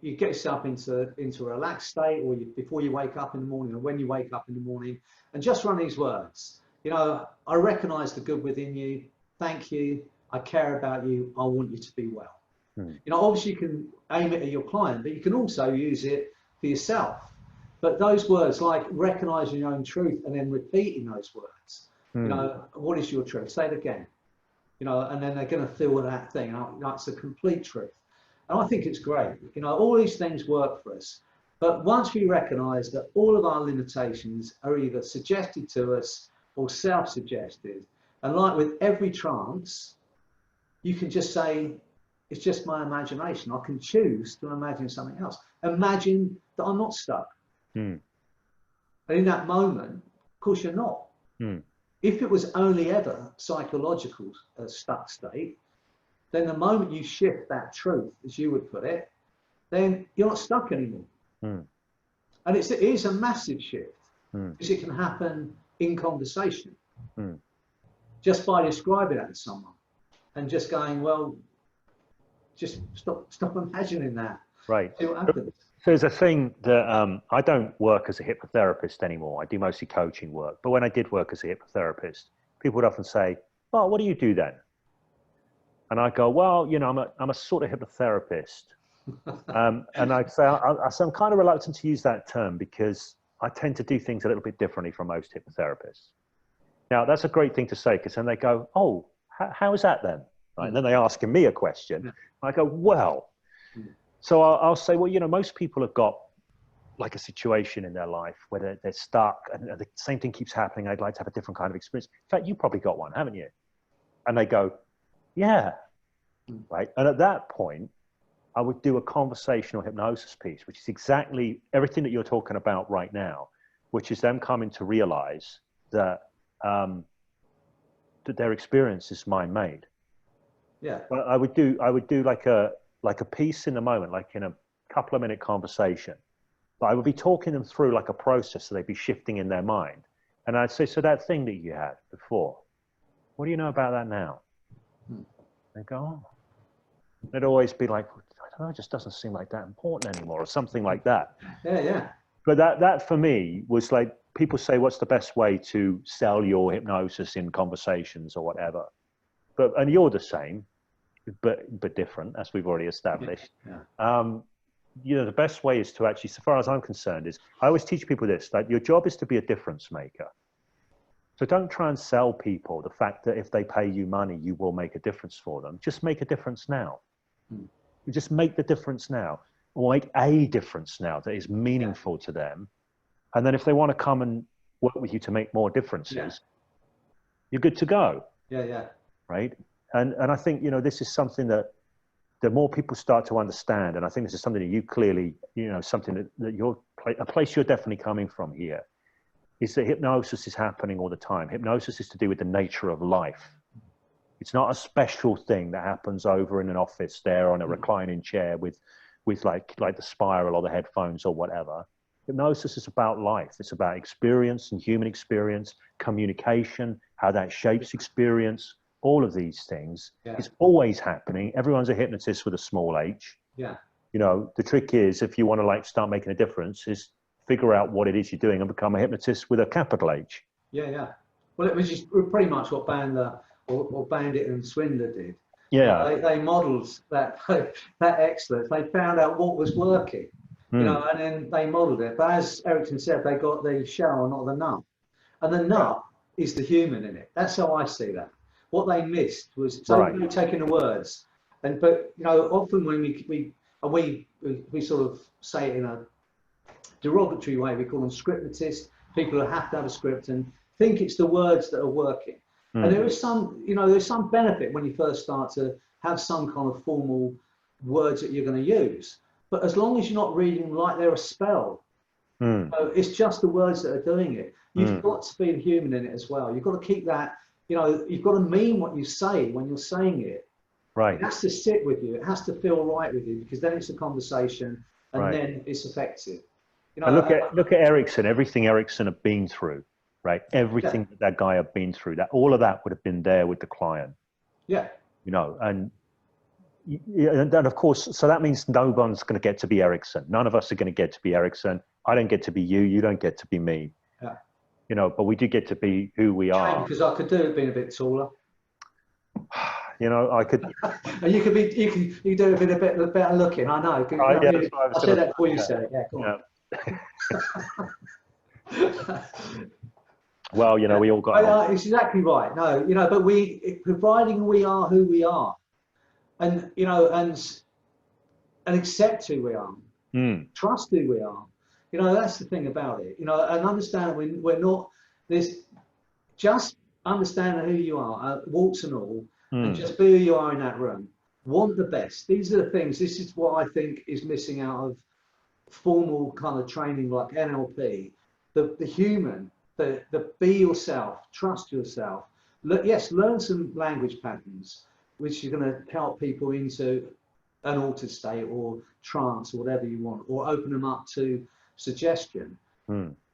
get yourself into a relaxed state, or before you wake up in the morning, or when you wake up in the morning, and just run these words. You know, I recognize the good within you. Thank you. I care about you. I want you to be well. You know, obviously you can aim it at your client, but you can also use it for yourself. But those words, like recognizing your own truth and then repeating those words, you know, what is your truth? Say it again, you know, and then they're going to feel that thing. That's the complete truth. And I think it's great. You know, all these things work for us. But once we recognize that all of our limitations are either suggested to us or self-suggested, and like with every trance, you can just say, it's just my imagination. I can choose to imagine something else. Imagine that I'm not stuck. And in that moment, of course, you're not. If it was only ever psychological stuck state, then the moment you shift that truth, as you would put it, then you're not stuck anymore. And it is a massive shift, because it can happen in conversation, just by describing that to someone and just going, well, just stop imagining that. Right. See what happens. There's a thing that I don't work as a hypnotherapist anymore. I do mostly coaching work. But when I did work as a hypnotherapist, people would often say, "Oh, what do you do then?" And I go, "Well, you know, I'm a sort of hypnotherapist." And I'd say, I'm kind of reluctant to use that term because I tend to do things a little bit differently from most hypnotherapists. Now, that's a great thing to say, because then they go, "Oh, how is that then?" Right? And then they ask me a question. I go, "Well," so I'll say, "Well, you know, most people have got like a situation in their life where they're stuck and the same thing keeps happening. I'd like to have a different kind of experience. In fact, you probably got one, haven't you?" And they go, "Yeah." Right. And at that point, I would do a conversational hypnosis piece, which is exactly everything that you're talking about right now, which is them coming to realize that that their experience is mind-made. Yeah. But I would do like a piece in the moment, like in a couple of minute conversation. But I would be talking them through like a process, so they'd be shifting in their mind. And I'd say, "So that thing that you had before, what do you know about that now?" They go, "Oh." It'd always be like, "I don't know, it just doesn't seem like that important anymore," or something like that. Yeah. But that for me was like, people say, "What's the best way to sell your hypnosis in conversations or whatever?" And you're the same, but different, as we've already established. You know, the best way is to actually, so far as I'm concerned, is I always teach people this, like your job is to be a difference maker. So don't try and sell people the fact that if they pay you money, you will make a difference for them. Just make a difference now. You just make the difference now, or make a difference now that is meaningful to them. And then if they want to come and work with you to make more differences, you're good to go. Right. And I think, you know, this is something that the more people start to understand, and I think this is something that you clearly, you know, something that you're, a place you're definitely coming from here, is that hypnosis is happening all the time. Hypnosis is to do with the nature of life. It's not a special thing that happens over in an office there on a reclining chair with like the spiral or the headphones or whatever. Hypnosis is about life. It's about experience and human experience, communication, how that shapes experience, all of these things. Yeah. It's always happening. Everyone's a hypnotist with a small h. Yeah. You know, the trick is, if you want to like start making a difference, is figure out what it is you're doing and become a hypnotist with a capital H. Yeah, yeah. Well, it was just pretty much what Bandit and Swindler did. Yeah. They modelled that excellence. They found out what was working, you know, and then they modelled it. But as Erickson said, they got the shell, not the nut. And the nut is the human in it. That's how I see that. What they missed was taking the words, but you know, often when we sort of say it in a derogatory way, we call them scriptists, people who have to have a script and think it's the words that are working. And there is some, you know, there's some benefit when you first start to have some kind of formal words that you're going to use. But as long as you're not reading like they're a spell, it's just the words that are doing it. You've got to be human in it as well. You've got to keep that, you know, you've got to mean what you say when you're saying it. Right. It has to sit with you. It has to feel right with you, because then it's a conversation and then it's effective. You know, and look at Erickson, everything Erickson had been through. Right, everything that guy had been through, that all of that would have been there with the client. Yeah, you know, and of course, so that means no one's going to get to be Erickson. None of us are going to get to be Erickson. I don't get to be you. You don't get to be me. Yeah, you know, but we do get to be who we are. Because I could do it being a bit taller. You know, I could. And you could be, you do it a bit better looking. I know. I said that before you said it. Yeah, go on. Well, you know, we all got. It's exactly right. No, you know, but providing we are who we are, and you know, and accept who we are, trust who we are. You know, that's the thing about it. You know, and understand we're not. There's just understanding who you are, warts and all, and just be who you are in that room. Want the best. These are the things. This is what I think is missing out of formal kind of training like NLP. The human. The be yourself, trust yourself. Yes, learn some language patterns, which are going to help people into an altered state or trance or whatever you want, or open them up to suggestion.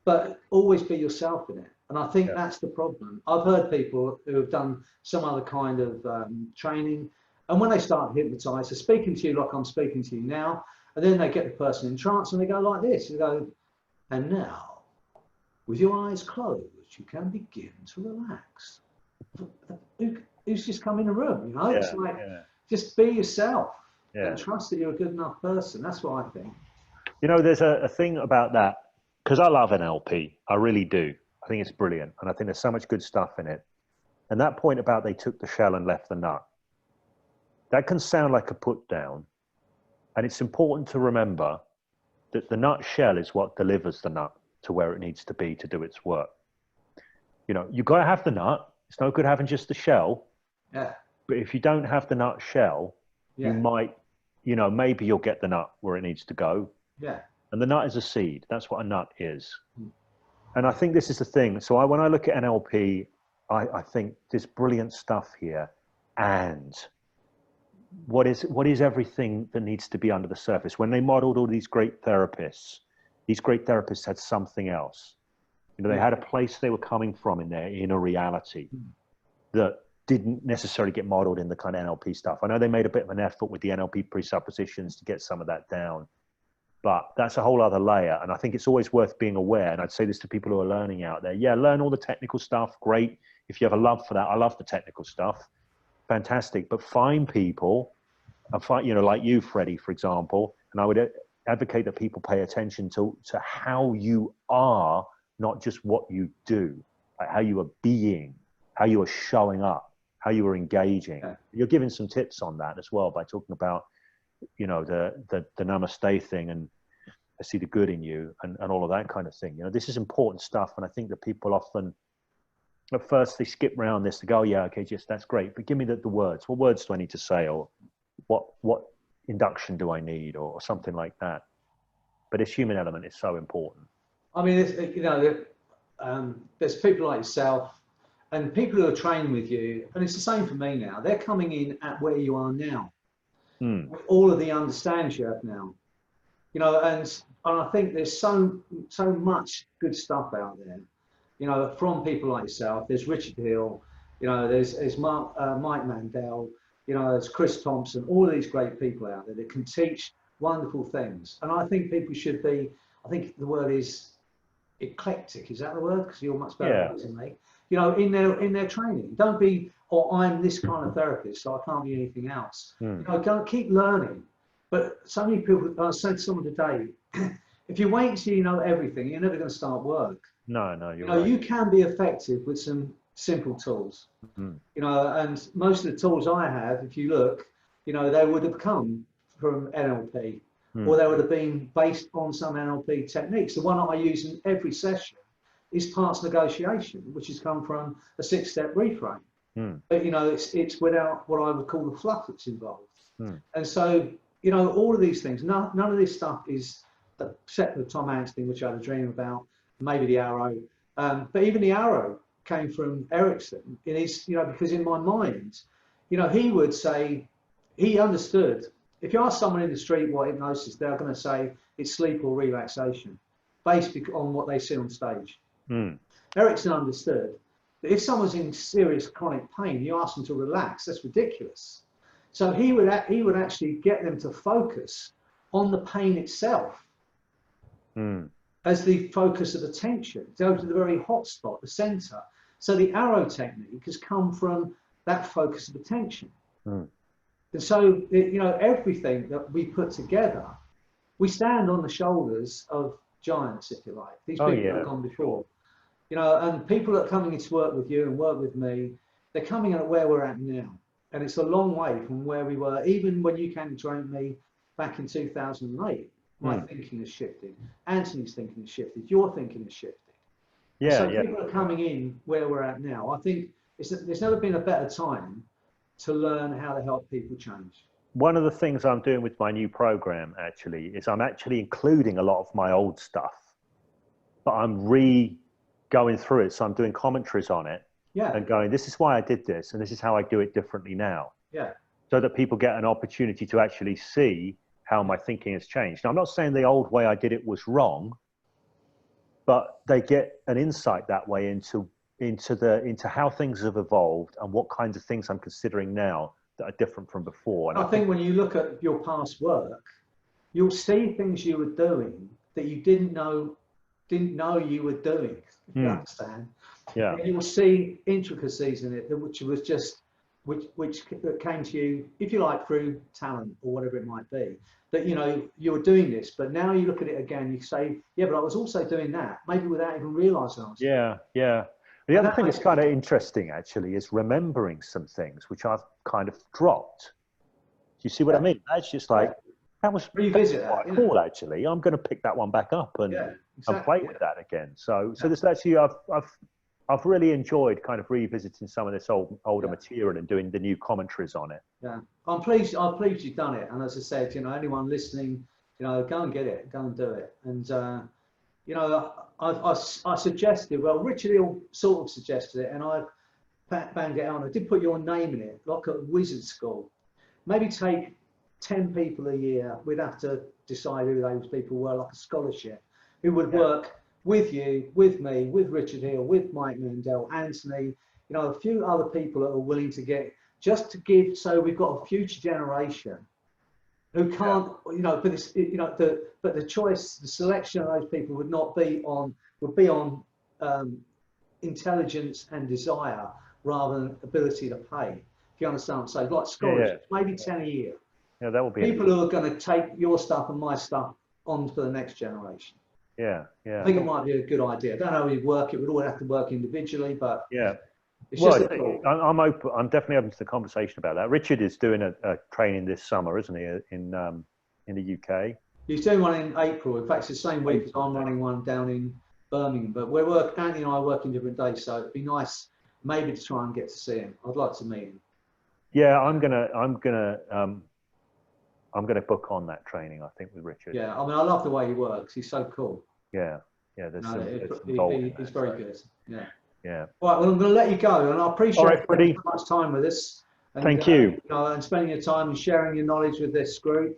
But always be yourself in it. And I think that's the problem. I've heard people who have done some other kind of training, and when they start hypnotized, they're speaking to you like I'm speaking to you now, and then they get the person in trance and they go like this. You go, and now, with your eyes closed, you can begin to relax. Who's just come in the room? You know, it's like just be yourself and trust that you're a good enough person. That's what I think. You know, there's a thing about that, because I love NLP. I really do. I think it's brilliant, and I think there's so much good stuff in it. And that point about they took the shell and left the nut, that can sound like a put down, and it's important to remember that the nut shell is what delivers the nut to where it needs to be to do its work. You know, you've got to have the nut. It's no good having just the shell. Yeah. But if you don't have the nut shell, you might, you know, maybe you'll get the nut where it needs to go. Yeah. And the nut is a seed. That's what a nut is. And I think this is the thing. So when I look at NLP, I think there's brilliant stuff here. And what is everything that needs to be under the surface? When they modeled all these great therapists had something else. You know, they had a place they were coming from in their inner reality that didn't necessarily get modeled in the kind of NLP stuff. I know they made a bit of an effort with the NLP presuppositions to get some of that down, but that's a whole other layer. And I think it's always worth being aware. And I'd say this to people who are learning out there. Yeah, learn all the technical stuff. Great. If you have a love for that, I love the technical stuff. Fantastic. But find people, and find, you know, like you, Freddie, for example, and I would advocate that people pay attention to how you are, not just what you do, like how you are being, how you are showing up, how you are engaging. Yeah. You're giving some tips on that as well by talking about, you know, the namaste thing and I see the good in you and all of that kind of thing. You know, this is important stuff. And I think that people often, at first they skip around this to go, oh, yeah, okay, just that's great. But give me the words. What words do I need to say? Or what induction do I need, or something like that? But this human element is so important. I mean, you know, there's people like yourself and people who are training with you, and it's the same for me now. They're coming in at where you are now, with all of the understands you have now. You know, and I think there's so much good stuff out there, you know, from people like yourself. There's Richard Hill, you know, there's Mike Mandel, you know, there's Chris Thompson, all these great people out there that can teach wonderful things. And I think people should be, I think the word is eclectic. Is that the word? Because you're much better than me. You know, in their training. Don't be, oh, I'm this kind of therapist, so I can't be anything else. You know, go keep learning. But so many people, I said to someone today, if you wait until you know everything, you're never going to start work. No, you know, right. You can be effective with some simple tools. You know, and most of the tools I have, if you look, you know, they would have come from NLP, or they would have been based on some NLP techniques. The one that I use in every session is parts negotiation, which has come from a 6-step reframe. But you know, it's without what I would call the fluff that's involved. And so, you know, all of these things, none of this stuff is, except for the Tom Hanks thing, which I had a dream about, maybe the arrow. But even the arrow came from Erickson in his, you know, because in my mind, you know, he would say, he understood. If you ask someone in the street what hypnosis, they're going to say it's sleep or relaxation, based on what they see on stage. Erickson understood that if someone's in serious chronic pain, you ask them to relax, that's ridiculous. So he would actually get them to focus on the pain itself as the focus of attention, go to the very hot spot, the center. So the arrow technique has come from that focus of attention. And so, you know, everything that we put together, we stand on the shoulders of giants, if you like. These people that have gone before. You know, and people that are coming into work with you and work with me, they're coming at where we're at now. And it's a long way from where we were, even when you came to train me back in 2008. My thinking has shifted. Anthony's thinking has shifted. Your thinking has shifted. So people are coming in where we're at now. I think there's never been a better time to learn how to help people change. One of the things I'm doing with my new program actually is I'm actually including a lot of my old stuff, but I'm going through it. So I'm doing commentaries on it and going, this is why I did this, and this is how I do it differently now. So that people get an opportunity to actually see how my thinking has changed. Now, I'm not saying the old way I did it was wrong, but they get an insight that way into how things have evolved and what kinds of things I'm considering now that are different from before. And I think when you look at your past work, you'll see things you were doing that you didn't know you were doing, if you understand. And you'll see intricacies in it which came to you, if you like, through talent or whatever it might be. That, you know, you were doing this, but now you look at it again, you say, yeah, but I was also doing that, maybe without even realizing I was. The other thing that's kind of interesting actually is remembering some things which I've kind of dropped. Do you see what I mean? That's just like, that was quite cool actually. I'm going to pick that one back up and play with that again. So there's actually, I've really enjoyed kind of revisiting some of this older material and doing the new commentaries on it. I'm pleased you've done it. And as I said, you know, anyone listening, you know, go and get it, go and do it. And you know, I suggested, well, Richard Hill sort of suggested it, and I banged it out. I did put your name in it, like a wizard school. Maybe take 10 people a year. We'd have to decide who those people were, like a scholarship, who would work with you, with me, with Richard Hill, with Mike Mandel, Anthony, you know, a few other people that are willing to get, just to give, so we've got a future generation who can't, you know, but it's, you know, but the choice, the selection of those people would be on intelligence and desire rather than ability to pay. If you understand what I'm saying, like scholarships, maybe 10 a year. Yeah, that would be people who are going to take your stuff and my stuff on for the next generation. I think it might be a good idea. I don't know how we work it. We'd all have to work individually, but it's just I'm open. I'm definitely open to the conversation about that. Richard is doing a training this summer, isn't he, in the UK? He's doing one in April. In fact, it's the same week as I'm running one down in Birmingham. But Andy and I are working different days, so it'd be nice maybe to try and get to see him. I'd like to meet him. Yeah, I'm gonna book on that training, I think, with Richard. Yeah, I mean, I love the way he works. He's so cool. He's very good. Yeah. All right, well, I'm going to let you go, and I appreciate spending so much time with us. And, thank you. You know, and spending your time and sharing your knowledge with this group.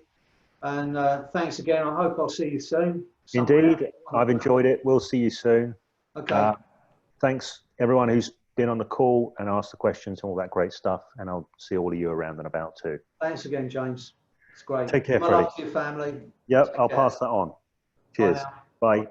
And thanks again. I hope I'll see you soon. Indeed, I've enjoyed it. We'll see you soon. Okay. Thanks everyone who's been on the call and asked the questions and all that great stuff. And I'll see all of you around and about too. Thanks again, James. It's great. Take care, My Freddie. love to your family. Yep, Take I'll care. pass that on. Cheers. Bye now. Bye.